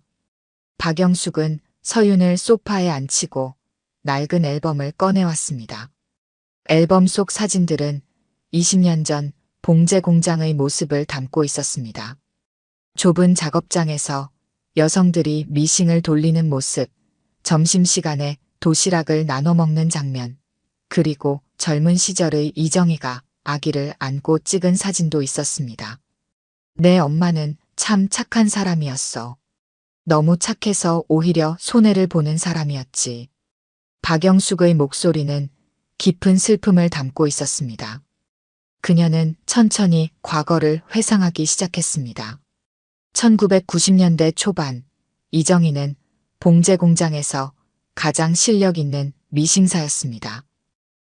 박영숙은 서윤을 소파에 앉히고 낡은 앨범을 꺼내왔습니다. 앨범 속 사진들은 20년 전 봉제 공장의 모습을 담고 있었습니다. 좁은 작업장에서 여성들이 미싱을 돌리는 모습, 점심시간에 도시락을 나눠 먹는 장면, 그리고 젊은 시절의 이정희가 아기를 안고 찍은 사진도 있었습니다. 내 엄마는 참 착한 사람이었어. 너무 착해서 오히려 손해를 보는 사람이었지. 박영숙의 목소리는 깊은 슬픔을 담고 있었습니다. 그녀는 천천히 과거를 회상하기 시작했습니다. 1990년대 초반 이정희는 봉제 공장에서 가장 실력 있는 미싱사였습니다.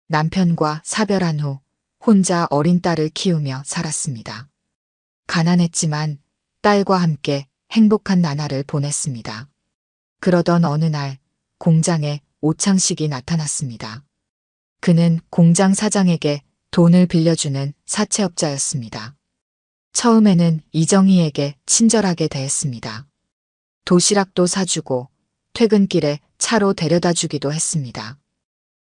남편과 사별한 후 혼자 어린 딸을 키우며 살았습니다. 가난했지만 딸과 함께 행복한 나날을 보냈습니다. 그러던 어느 날 공장에 오창식이 나타났습니다. 그는 공장 사장에게 돈을 빌려주는 사채업자였습니다. 처음에는 이정희에게 친절하게 대했습니다. 도시락도 사주고 퇴근길에 차로 데려다 주기도 했습니다.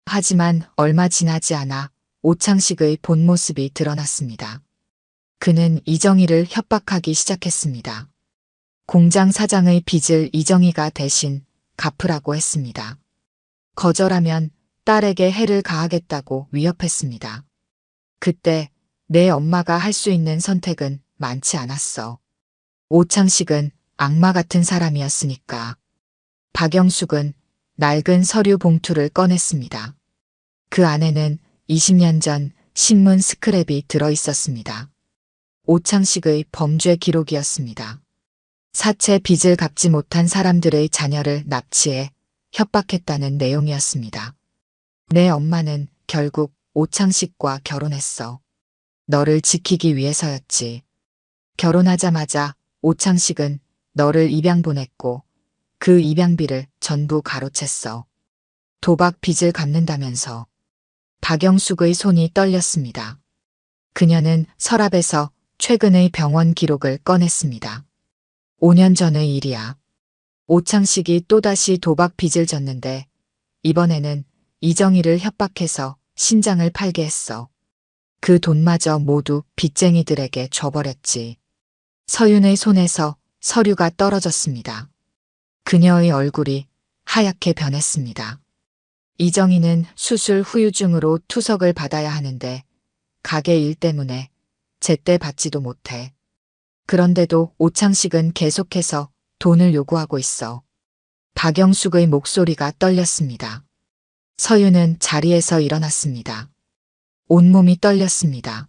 하지만 얼마 지나지 않아 오창식의 본 모습이 드러났습니다. 그는 이정희를 협박하기 시작했습니다. 공장 사장의 빚을 이정희가 대신 갚으라고 했습니다. 거절하면 딸에게 해를 가하겠다고 위협했습니다. 그때 내 엄마가 할 수 있는 선택은 많지 않았어. 오창식은 악마 같은 사람이었으니까. 박영숙은 낡은 서류 봉투를 꺼냈습니다. 그 안에는 20년 전 신문 스크랩이 들어 있었습니다. 오창식의 범죄 기록이었습니다. 사채 빚을 갚지 못한 사람들의 자녀를 납치해 협박했다는 내용이었습니다. 내 엄마는 결국 오창식과 결혼했어. 너를 지키기 위해서였지. 결혼하자마자 오창식은 너를 입양 보냈고 그 입양비를 전부 가로챘어. 도박 빚을 갚는다면서. 박영숙의 손이 떨렸습니다. 그녀는 서랍에서 최근의 병원 기록을 꺼냈습니다. 5년 전의 일이야. 오창식이 또다시 도박 빚을 졌는데 이번에는 이정희를 협박해서 신장을 팔게 했어. 그 돈마저 모두 빚쟁이들에게 줘버렸지. 서윤의 손에서 서류가 떨어졌습니다. 그녀의 얼굴이 하얗게 변했습니다. 이정희는 수술 후유증으로 투석을 받아야 하는데 가게 일 때문에 제때 받지도 못해. 그런데도 오창식은 계속해서 돈을 요구하고 있어. 박영숙의 목소리가 떨렸습니다. 서윤은 자리에서 일어났습니다. 온몸이 떨렸습니다.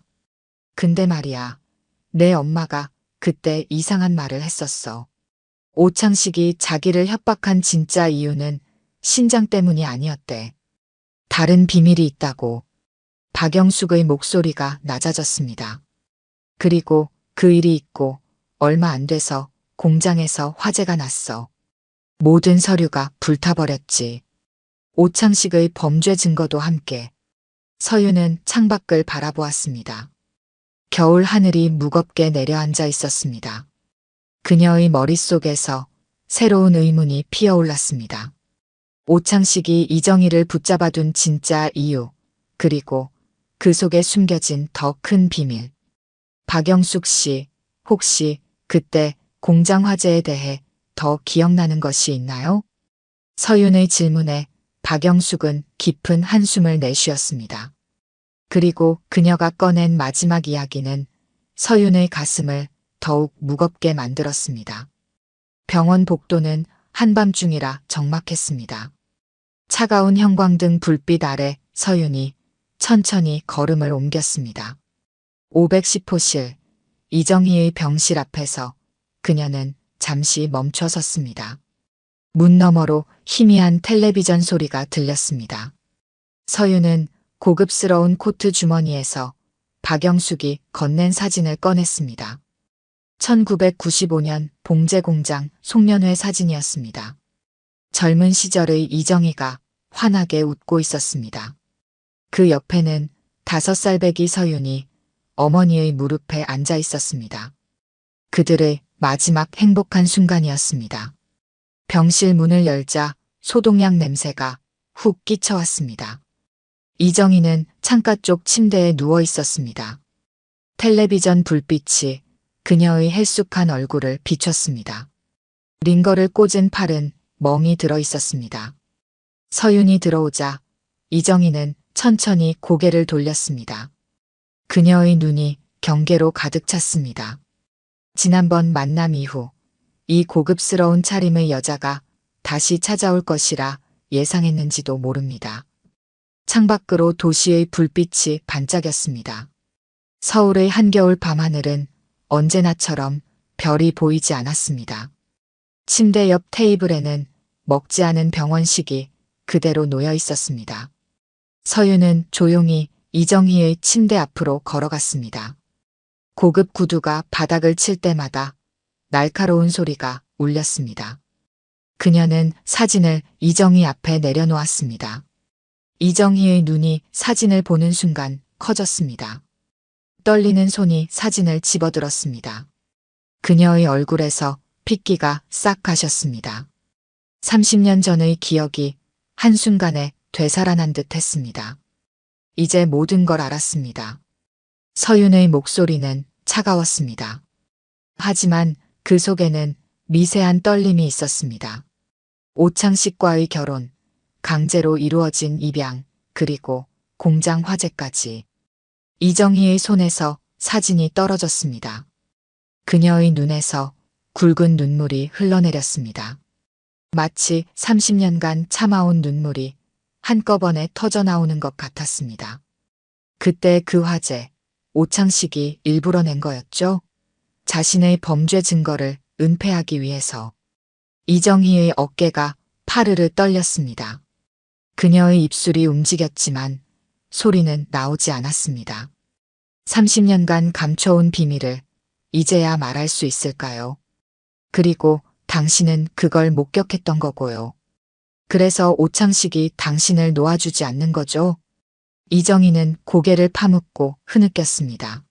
근데 말이야, 내 엄마가 그때 이상한 말을 했었어. 오창식이 자기를 협박한 진짜 이유는 신장 때문이 아니었대. 다른 비밀이 있다고. 박영숙의 목소리가 낮아졌습니다. 그리고 그 일이 있고 얼마 안 돼서 공장에서 화재가 났어. 모든 서류가 불타버렸지. 오창식의 범죄 증거도 함께. 서윤은 창밖을 바라보았습니다. 겨울 하늘이 무겁게 내려앉아 있었습니다. 그녀의 머릿속에서 새로운 의문이 피어올랐습니다. 오창식이 이정희를 붙잡아둔 진짜 이유, 그리고 그 속에 숨겨진 더 큰 비밀. 박영숙 씨, 혹시 그때 공장 화재에 대해 더 기억나는 것이 있나요? 서윤의 질문에 박영숙은 깊은 한숨을 내쉬었습니다. 그리고 그녀가 꺼낸 마지막 이야기는 서윤의 가슴을 더욱 무겁게 만들었습니다. 병원 복도는 한밤중이라 적막했습니다. 차가운 형광등 불빛 아래 서윤이 천천히 걸음을 옮겼습니다. 510호실, 이정희의 병실 앞에서 그녀는 잠시 멈춰 섰습니다. 문 너머로 희미한 텔레비전 소리가 들렸습니다. 서윤은 고급스러운 코트 주머니에서 박영숙이 건넨 사진을 꺼냈습니다. 1995년 봉제공장 송년회 사진이었습니다. 젊은 시절의 이정희가 환하게 웃고 있었습니다. 그 옆에는 5살 배기 서윤이 어머니의 무릎에 앉아 있었습니다. 그들의 마지막 행복한 순간이었습니다. 병실 문을 열자 소독약 냄새가 훅 끼쳐왔습니다. 이정희는 창가 쪽 침대에 누워 있었습니다. 텔레비전 불빛이 그녀의 헬쑥한 얼굴을 비췄습니다. 링거를 꽂은 팔은 멍이 들어 있었습니다. 서윤이 들어오자 이정희는 천천히 고개를 돌렸습니다. 그녀의 눈이 경계로 가득 찼습니다. 지난번 만남 이후 이 고급스러운 차림의 여자가 다시 찾아올 것이라 예상했는지도 모릅니다. 창밖으로 도시의 불빛이 반짝였습니다. 서울의 한겨울 밤하늘은 언제나처럼 별이 보이지 않았습니다. 침대 옆 테이블에는 먹지 않은 병원식이 그대로 놓여 있었습니다. 서윤은 조용히 이정희의 침대 앞으로 걸어갔습니다. 고급 구두가 바닥을 칠 때마다 날카로운 소리가 울렸습니다. 그녀는 사진을 이정희 앞에 내려놓았습니다. 이정희의 눈이 사진을 보는 순간 커졌습니다. 떨리는 손이 사진을 집어들었습니다. 그녀의 얼굴에서 핏기가 싹 가셨습니다. 30년 전의 기억이 한순간에 되살아난 듯 했습니다. 이제 모든 걸 알았습니다. 서윤의 목소리는 차가웠습니다. 하지만 그 속에는 미세한 떨림이 있었습니다. 오창식과의 결혼, 강제로 이루어진 입양, 그리고 공장 화재까지. 이정희의 손에서 사진이 떨어졌습니다. 그녀의 눈에서 굵은 눈물이 흘러내렸습니다. 마치 30년간 참아온 눈물이 한꺼번에 터져나오는 것 같았습니다. 그때 그 화재, 오창식이 일부러 낸 거였죠? 자신의 범죄 증거를 은폐하기 위해서. 이정희의 어깨가 파르르 떨렸습니다. 그녀의 입술이 움직였지만 소리는 나오지 않았습니다. 30년간 감춰온 비밀을 이제야 말할 수 있을까요? 그리고 당신은 그걸 목격했던 거고요. 그래서 오창식이 당신을 놓아주지 않는 거죠? 이정희는 고개를 파묻고 흐느꼈습니다.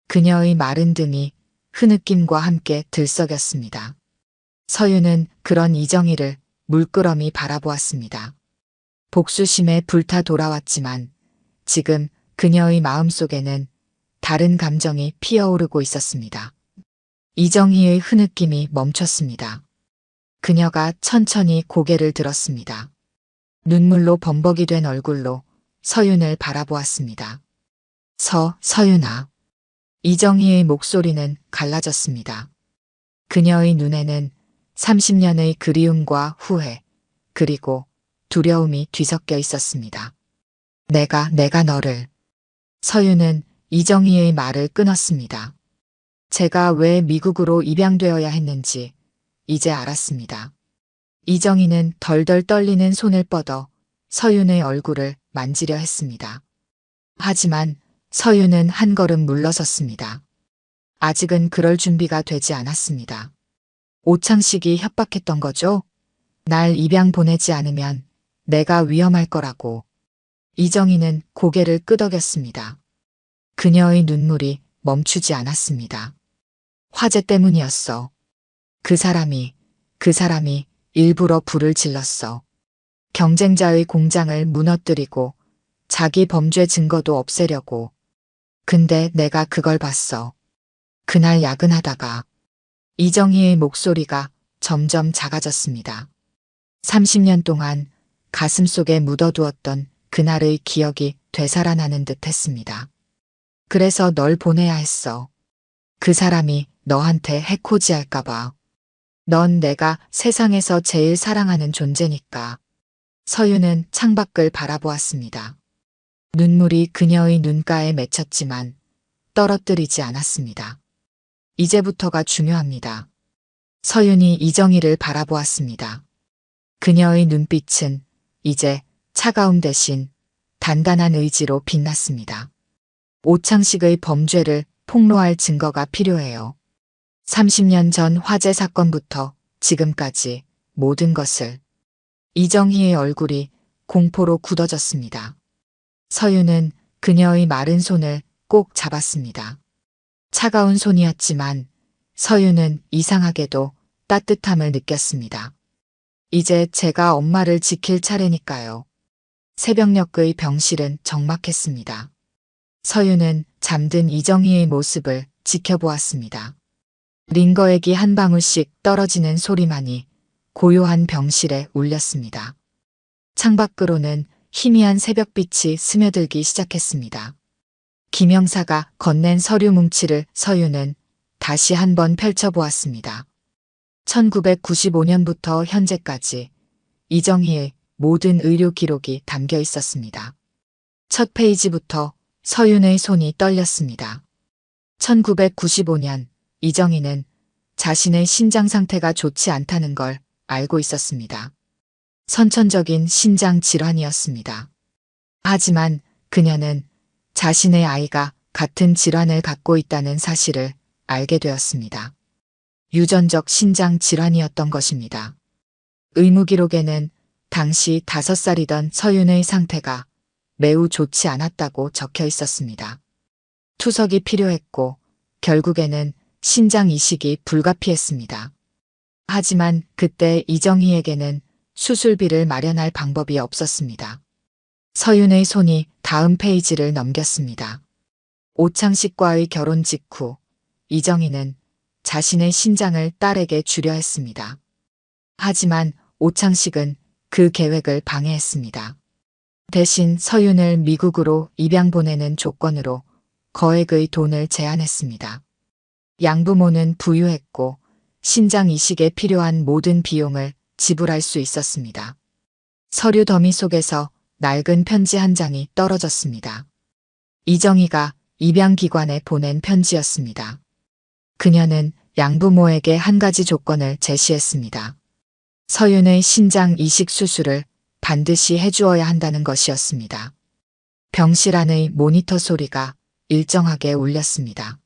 그녀의 마른 등이 흐느낌과 함께 들썩였습니다. 서윤은 그런 이정희를 물끄러미 바라보았습니다. 복수심에 불타 돌아왔지만 지금 그녀의 마음속에는 다른 감정이 피어오르고 있었습니다. 이정희의 흐느낌이 멈췄습니다. 그녀가 천천히 고개를 들었습니다. 눈물로 범벅이 된 얼굴로 서윤을 바라보았습니다. 서윤아. 이정희의 목소리는 갈라졌습니다. 그녀의 눈에는 30년의 그리움과 후회, 그리고 두려움이 뒤섞여 있었습니다. 내가 너를. 서윤은 이정희의 말을 끊었습니다. 제가 왜 미국으로 입양되어야 했는지 이제 알았습니다. 이정희는 덜덜 떨리는 손을 뻗어 서윤의 얼굴을 만지려 했습니다. 하지만 서윤은 한 걸음 물러섰습니다. 아직은 그럴 준비가 되지 않았습니다. 오창식이 협박했던 거죠? 날 입양 보내지 않으면 내가 위험할 거라고. 이정희는 고개를 끄덕였습니다. 그녀의 눈물이 멈추지 않았습니다. 화재 때문이었어. 그 사람이 일부러 불을 질렀어. 경쟁자의 공장을 무너뜨리고 자기 범죄 증거도 없애려고. 근데 내가 그걸 봤어. 그날 야근하다가. 이정희의 목소리가 점점 작아졌습니다. 30년 동안 가슴속에 묻어두었던 그날의 기억이 되살아나는 듯 했습니다. 그래서 널 보내야 했어. 그 사람이 너한테 해코지 할까봐. 넌 내가 세상에서 제일 사랑하는 존재니까. 서윤은 창밖을 바라보았습니다. 눈물이 그녀의 눈가에 맺혔지만 떨어뜨리지 않았습니다. 이제부터가 중요합니다. 서윤이 이정희를 바라보았습니다. 그녀의 눈빛은 이제 차가움 대신 단단한 의지로 빛났습니다. 오창식의 범죄를 폭로할 증거가 필요해요. 30년 전 화재 사건부터 지금까지 모든 것을. 이정희의 얼굴이 공포로 굳어졌습니다. 서윤은 그녀의 마른 손을 꼭 잡았습니다. 차가운 손이었지만 서윤은 이상하게도 따뜻함을 느꼈습니다. 이제 제가 엄마를 지킬 차례니까요. 새벽녘의 병실은 적막했습니다. 서윤은 잠든 이정희의 모습을 지켜보았습니다. 링거액이 한 방울씩 떨어지는 소리만이 고요한 병실에 울렸습니다. 창밖으로는 희미한 새벽빛이 스며들기 시작했습니다. 김영사가 건넨 서류 뭉치를 서윤은 다시 한번 펼쳐보았습니다. 1995년부터 현재까지 이정희의 모든 의료 기록이 담겨 있었습니다. 첫 페이지부터 서윤의 손이 떨렸습니다. 1995년 이정희는 자신의 신장 상태가 좋지 않다는 걸 알고 있었습니다. 선천적인 신장 질환이었습니다. 하지만 그녀는 자신의 아이가 같은 질환을 갖고 있다는 사실을 알게 되었습니다. 유전적 신장 질환이었던 것입니다. 의무 기록에는 당시 5살이던 서윤의 상태가 매우 좋지 않았다고 적혀 있었습니다. 투석이 필요했고 결국에는 신장 이식이 불가피했습니다. 하지만 그때 이정희에게는 수술비를 마련할 방법이 없었습니다. 서윤의 손이 다음 페이지를 넘겼습니다. 오창식과의 결혼 직후 이정희는 자신의 신장을 딸에게 주려 했습니다. 하지만 오창식은 그 계획을 방해했습니다. 대신 서윤을 미국으로 입양 보내는 조건으로 거액의 돈을 제안했습니다. 양부모는 부유했고 신장 이식에 필요한 모든 비용을 지불할 수 있었습니다. 서류 더미 속에서 낡은 편지 한 장이 떨어졌습니다. 이정희가 입양기관에 보낸 편지였습니다. 그녀는 양부모에게 한 가지 조건을 제시했습니다. 서윤의 신장 이식 수술을 반드시 해주어야 한다는 것이었습니다. 병실 안의 모니터 소리가 일정하게 울렸습니다.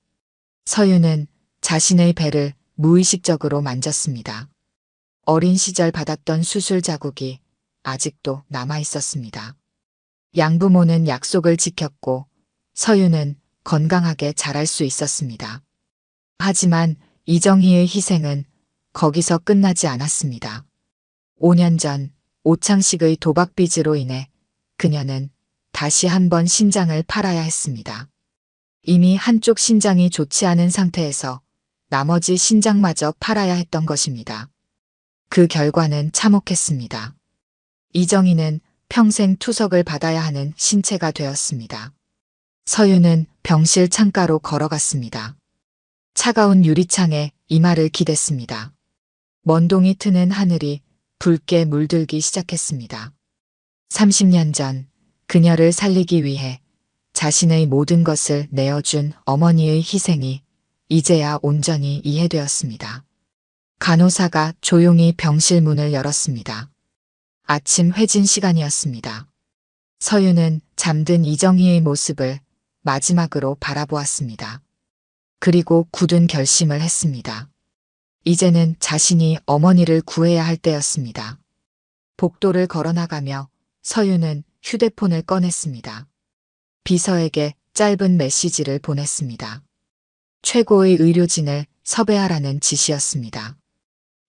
서윤은 자신의 배를 무의식적으로 만졌습니다. 어린 시절 받았던 수술 자국이 아직도 남아 있었습니다. 양부모는 약속을 지켰고 서윤은 건강하게 자랄 수 있었습니다. 하지만 이정희의 희생은 거기서 끝나지 않았습니다. 5년 전 오창식의 도박 빚으로 인해 그녀는 다시 한번 신장을 팔아야 했습니다. 이미 한쪽 신장이 좋지 않은 상태에서 나머지 신장마저 팔아야 했던 것입니다. 그 결과는 참혹했습니다. 이정희는 평생 투석을 받아야 하는 신체가 되었습니다. 서윤은 병실 창가로 걸어갔습니다. 차가운 유리창에 이마를 기댔습니다. 먼동이 트는 하늘이 붉게 물들기 시작했습니다. 30년 전 그녀를 살리기 위해 자신의 모든 것을 내어준 어머니의 희생이 이제야 온전히 이해되었습니다. 간호사가 조용히 병실 문을 열었습니다. 아침 회진 시간이었습니다. 서윤은 잠든 이정희의 모습을 마지막으로 바라보았습니다. 그리고 굳은 결심을 했습니다. 이제는 자신이 어머니를 구해야 할 때였습니다. 복도를 걸어나가며 서윤은 휴대폰을 꺼냈습니다. 비서에게 짧은 메시지를 보냈습니다. 최고의 의료진을 섭외하라는 지시였습니다.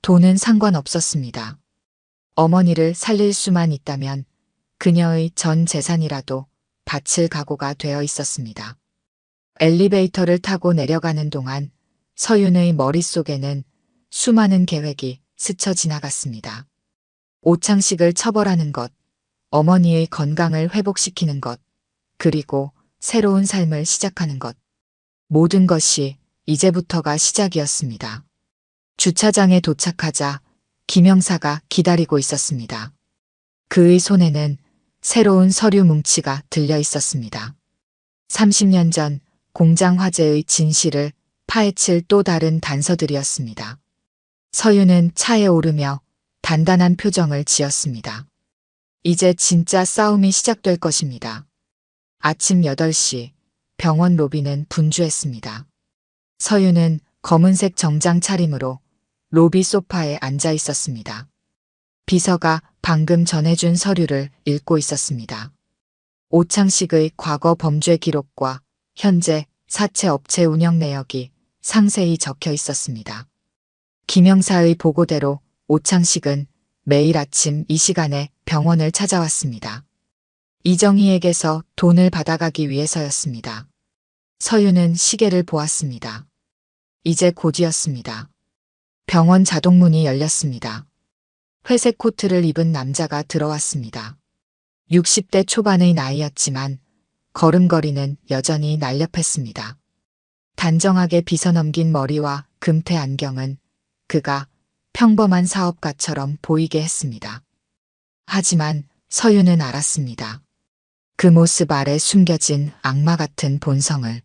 돈은 상관없었습니다. 어머니를 살릴 수만 있다면 그녀의 전 재산이라도 바칠 각오가 되어 있었습니다. 엘리베이터를 타고 내려가는 동안 서윤의 머릿속에는 수많은 계획이 스쳐 지나갔습니다. 오창식을 처벌하는 것, 어머니의 건강을 회복시키는 것, 그리고 새로운 삶을 시작하는 것. 모든 것이 이제부터가 시작이었습니다. 주차장에 도착하자 김영사가 기다리고 있었습니다. 그의 손에는 새로운 서류 뭉치가 들려 있었습니다. 30년 전 공장 화재의 진실을 파헤칠 또 다른 단서들이었습니다. 서윤은 차에 오르며 단단한 표정을 지었습니다. 이제 진짜 싸움이 시작될 것입니다. 아침 8시 병원 로비는 분주했습니다. 서윤은 검은색 정장 차림으로 로비 소파에 앉아 있었습니다. 비서가 방금 전해준 서류를 읽고 있었습니다. 오창식의 과거 범죄 기록과 현재 사채 업체 운영 내역이 상세히 적혀 있었습니다. 김영사의 보고대로 오창식은 매일 아침 이 시간에 병원을 찾아왔습니다. 이정희에게서 돈을 받아가기 위해서였습니다. 서윤은 시계를 보았습니다. 이제 곧이었습니다. 병원 자동문이 열렸습니다. 회색 코트를 입은 남자가 들어왔습니다. 60대 초반의 나이였지만 걸음걸이는 여전히 날렵했습니다. 단정하게 빗어넘긴 머리와 금태 안경은 그가 평범한 사업가처럼 보이게 했습니다. 하지만 서윤은 알았습니다. 그 모습 아래 숨겨진 악마 같은 본성을.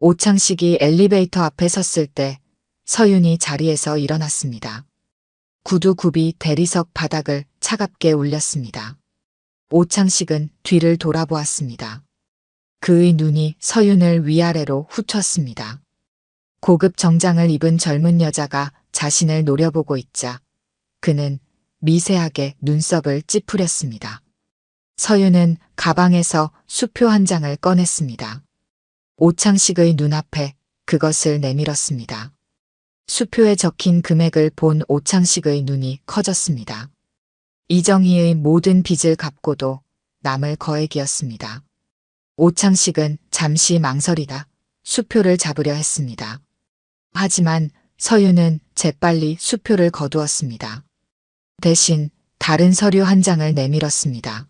오창식이 엘리베이터 앞에 섰을 때 서윤이 자리에서 일어났습니다. 구두굽이 대리석 바닥을 차갑게 울렸습니다. 오창식은 뒤를 돌아보았습니다. 그의 눈이 서윤을 위아래로 훑었습니다. 고급 정장을 입은 젊은 여자가 자신을 노려보고 있자 그는 미세하게 눈썹을 찌푸렸습니다. 서윤은 가방에서 수표 한 장을 꺼냈습니다. 오창식의 눈앞에 그것을 내밀었습니다. 수표에 적힌 금액을 본 오창식의 눈이 커졌습니다. 이정희의 모든 빚을 갚고도 남을 거액이었습니다. 오창식은 잠시 망설이다 수표를 잡으려 했습니다. 하지만 서윤은 재빨리 수표를 거두었습니다. 대신 다른 서류 한 장을 내밀었습니다.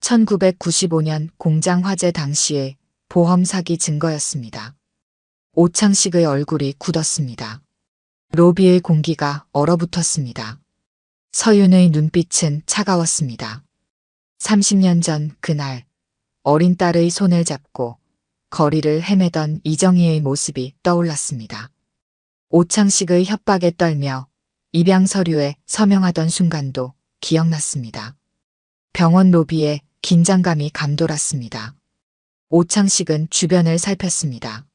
1995년 공장 화재 당시의 보험 사기 증거였습니다. 오창식의 얼굴이 굳었습니다. 로비의 공기가 얼어붙었습니다. 서윤의 눈빛은 차가웠습니다. 30년 전 그날 어린 딸의 손을 잡고 거리를 헤매던 이정희의 모습이 떠올랐습니다. 오창식의 협박에 떨며 입양 서류에 서명하던 순간도 기억났습니다. 병원 로비에 긴장감이 감돌았습니다. 오창식은 주변을 살폈습니다.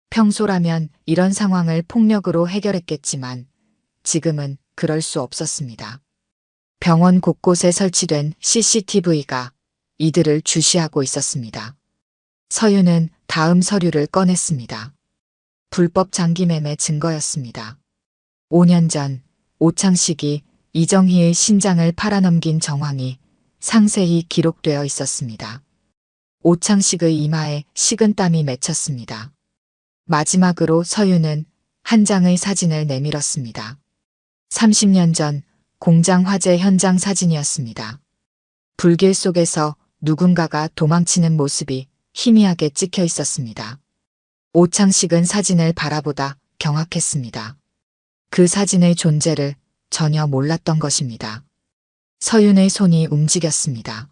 평소라면 이런 상황을 폭력으로 해결했겠지만 지금은 그럴 수 없었습니다. 병원 곳곳에 설치된 CCTV가 이들을 주시하고 있었습니다. 서윤은 다음 서류를 꺼냈습니다. 불법 장기매매 증거였습니다. 5년 전 오창식이 이정희의 신장을 팔아넘긴 정황이 상세히 기록되어 있었습니다. 오창식의 이마에 식은땀이 맺혔습니다. 마지막으로 서윤은 한 장의 사진을 내밀었습니다. 30년 전 공장 화재 현장 사진이었습니다. 불길 속에서 누군가가 도망치는 모습이 희미하게 찍혀 있었습니다. 오창식은 사진을 바라보다 경악했습니다. 그 사진의 존재를 전혀 몰랐던 것입니다. 서윤의 손이 움직였습니다.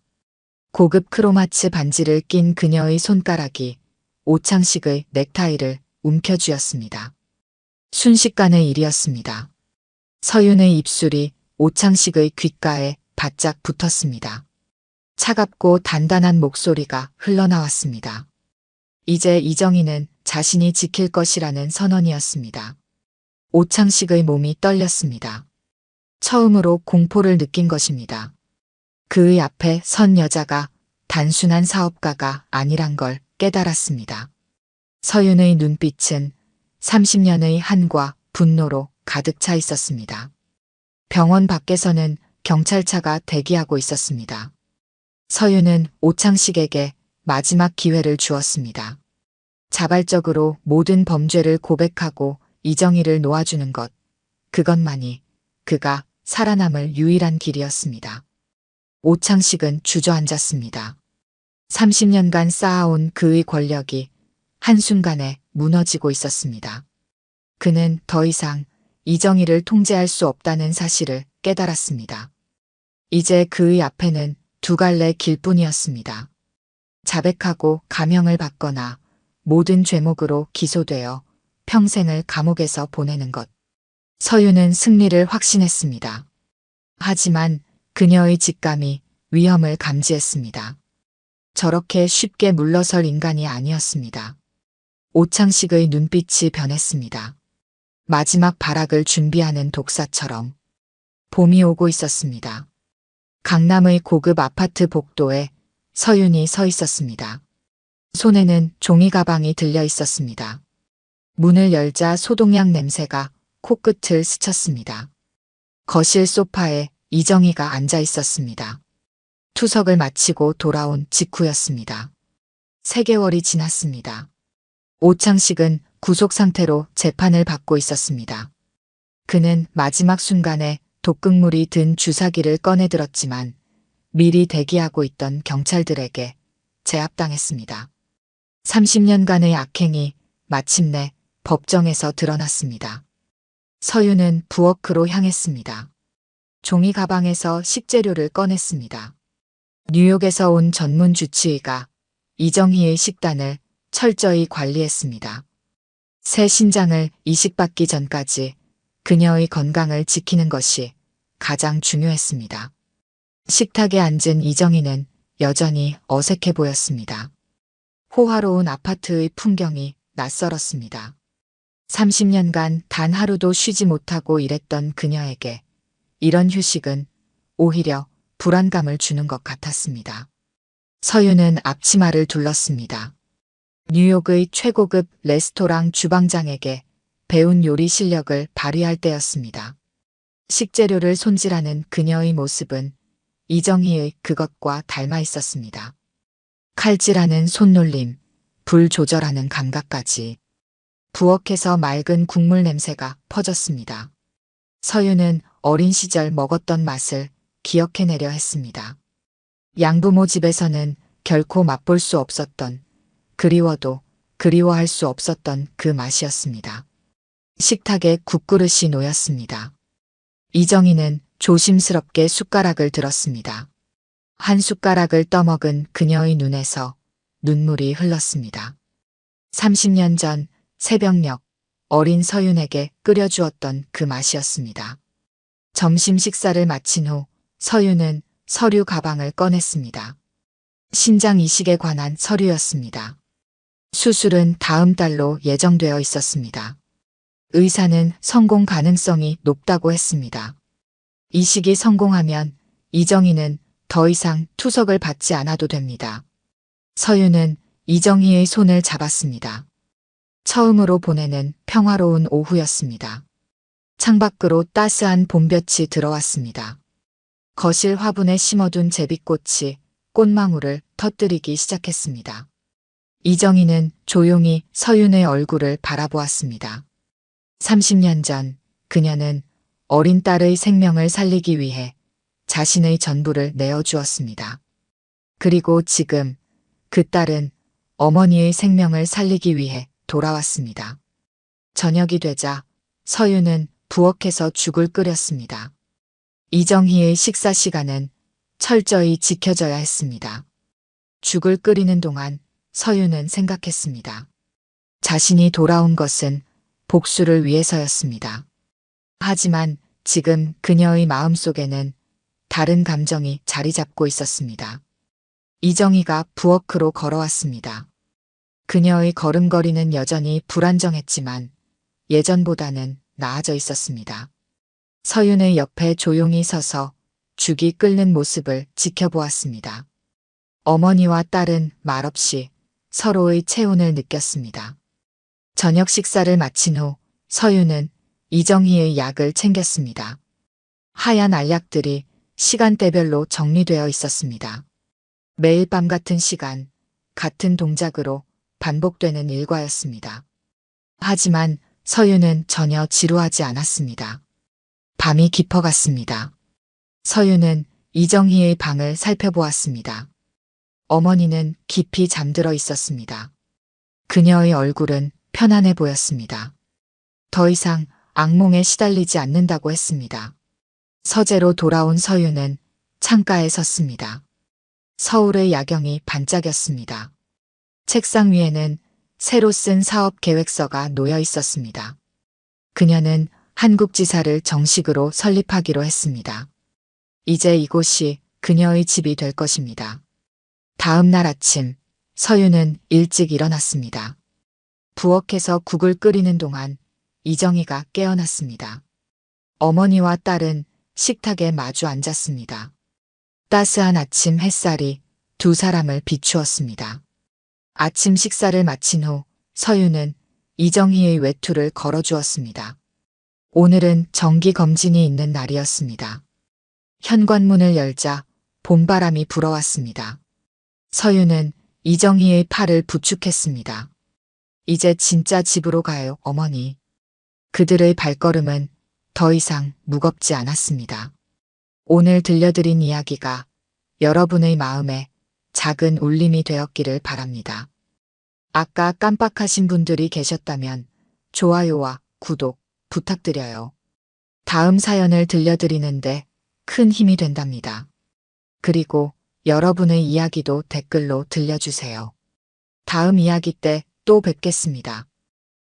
고급 크로마츠 반지를 낀 그녀의 손가락이 오창식의 넥타이를 움켜쥐었습니다. 순식간의 일이었습니다. 서윤의 입술이 오창식의 귓가에 바짝 붙었습니다. 차갑고 단단한 목소리가 흘러나왔습니다. 이제 이정희는 자신이 지킬 것이라는 선언이었습니다. 오창식의 몸이 떨렸습니다. 처음으로 공포를 느낀 것입니다. 그의 앞에 선 여자가 단순한 사업가가 아니란 걸 깨달았습니다. 서윤의 눈빛은 30년의 한과 분노로 가득 차 있었습니다. 병원 밖에서는 경찰차가 대기하고 있었습니다. 서윤은 오창식에게 마지막 기회를 주었습니다. 자발적으로 모든 범죄를 고백하고 이정희를 놓아주는 것, 그것만이 그가 살아남을 유일한 길이었습니다. 오창식은 주저앉았습니다. 30년간 쌓아온 그의 권력이 한순간에 무너지고 있었습니다. 그는 더 이상 이정희를 통제할 수 없다는 사실을 깨달았습니다. 이제 그의 앞에는 두 갈래 길뿐이었습니다. 자백하고 감형을 받거나 모든 죄목으로 기소되어 평생을 감옥에서 보내는 것. 서윤은 승리를 확신했습니다. 하지만 그녀의 직감이 위험을 감지했습니다. 저렇게 쉽게 물러설 인간이 아니었습니다. 오창식의 눈빛이 변했습니다. 마지막 발악을 준비하는 독사처럼. 봄이 오고 있었습니다. 강남의 고급 아파트 복도에 서윤이 서 있었습니다. 손에는 종이 가방이 들려 있었습니다. 문을 열자 소독약 냄새가 코끝을 스쳤습니다. 거실 소파에 이정희가 앉아 있었습니다. 투석을 마치고 돌아온 직후였습니다. 3개월이 지났습니다. 오창식은 구속 상태로 재판을 받고 있었습니다. 그는 마지막 순간에 독극물이 든 주사기를 꺼내들었지만 미리 대기하고 있던 경찰들에게 제압당했습니다. 30년간의 악행이 마침내 법정에서 드러났습니다. 서윤은 부엌으로 향했습니다. 종이 가방에서 식재료를 꺼냈습니다. 뉴욕에서 온 전문 주치의가 이정희의 식단을 철저히 관리했습니다. 새 신장을 이식받기 전까지 그녀의 건강을 지키는 것이 가장 중요했습니다. 식탁에 앉은 이정희는 여전히 어색해 보였습니다. 호화로운 아파트의 풍경이 낯설었습니다. 30년간 단 하루도 쉬지 못하고 일했던 그녀에게 이런 휴식은 오히려 불안감을 주는 것 같았습니다. 서윤은 앞치마를 둘렀습니다. 뉴욕의 최고급 레스토랑 주방장에게 배운 요리 실력을 발휘할 때였습니다. 식재료를 손질하는 그녀의 모습은 이정희의 그것과 닮아 있었습니다. 칼질하는 손놀림, 불 조절하는 감각까지. 부엌에서 맑은 국물 냄새가 퍼졌습니다. 서윤은 어린 시절 먹었던 맛을 기억해내려 했습니다. 양부모 집에서는 결코 맛볼 수 없었던, 그리워도 그리워할 수 없었던 그 맛이었습니다. 식탁에 국그릇이 놓였습니다. 이정희는 조심스럽게 숟가락을 들었습니다. 한 숟가락을 떠먹은 그녀의 눈에서 눈물이 흘렀습니다. 30년 전 새벽녘 어린 서윤에게 끓여주었던 그 맛이었습니다. 점심 식사를 마친 후 서윤은 서류 가방을 꺼냈습니다. 신장 이식에 관한 서류였습니다. 수술은 다음 달로 예정되어 있었습니다. 의사는 성공 가능성이 높다고 했습니다. 이식이 성공하면 이정희는 더 이상 투석을 받지 않아도 됩니다. 서윤은 이정희의 손을 잡았습니다. 처음으로 보내는 평화로운 오후였습니다. 창밖으로 따스한 봄볕이 들어왔습니다. 거실 화분에 심어둔 제비꽃이 꽃망울을 터뜨리기 시작했습니다. 이정희는 조용히 서윤의 얼굴을 바라보았습니다. 30년 전 그녀는 어린 딸의 생명을 살리기 위해 자신의 전부를 내어주었습니다. 그리고 지금 그 딸은 어머니의 생명을 살리기 위해 돌아왔습니다. 저녁이 되자 서윤은 부엌에서 죽을 끓였습니다. 이정희의 식사 시간은 철저히 지켜져야 했습니다. 죽을 끓이는 동안 서윤은 생각했습니다. 자신이 돌아온 것은 복수를 위해서였습니다. 하지만 지금 그녀의 마음속에는 다른 감정이 자리 잡고 있었습니다. 이정희가 부엌으로 걸어왔습니다. 그녀의 걸음걸이는 여전히 불안정했지만 예전보다는 나아져 있었습니다. 서윤의 옆에 조용히 서서 죽이 끓는 모습을 지켜보았습니다. 어머니와 딸은 말없이 서로의 체온을 느꼈습니다. 저녁 식사를 마친 후 서윤은 이정희의 약을 챙겼습니다. 하얀 알약들이 시간대별로 정리되어 있었습니다. 매일 밤 같은 시간, 같은 동작으로 반복되는 일과였습니다. 하지만 서윤은 전혀 지루하지 않았습니다. 밤이 깊어갔습니다. 서윤은 이정희의 방을 살펴보았습니다. 어머니는 깊이 잠들어 있었습니다. 그녀의 얼굴은 편안해 보였습니다. 더 이상 악몽에 시달리지 않는다고 했습니다. 서재로 돌아온 서윤은 창가에 섰습니다. 서울의 야경이 반짝였습니다. 책상 위에는 새로 쓴 사업 계획서가 놓여 있었습니다. 그녀는 한국지사를 정식으로 설립하기로 했습니다. 이제 이곳이 그녀의 집이 될 것입니다. 다음 날 아침 서윤은 일찍 일어났습니다. 부엌에서 국을 끓이는 동안 이정희가 깨어났습니다. 어머니와 딸은 식탁에 마주 앉았습니다. 따스한 아침 햇살이 두 사람을 비추었습니다. 아침 식사를 마친 후 서윤은 이정희의 외투를 걸어주었습니다. 오늘은 정기 검진이 있는 날이었습니다. 현관문을 열자 봄바람이 불어왔습니다. 서윤은 이정희의 팔을 부축했습니다. 이제 진짜 집으로 가요, 어머니. 그들의 발걸음은 더 이상 무겁지 않았습니다. 오늘 들려드린 이야기가 여러분의 마음에 작은 울림이 되었기를 바랍니다. 아까 깜빡하신 분들이 계셨다면 좋아요와 구독 부탁드려요. 다음 사연을 들려드리는데 큰 힘이 된답니다. 그리고 여러분의 이야기도 댓글로 들려주세요. 다음 이야기 때 또 뵙겠습니다.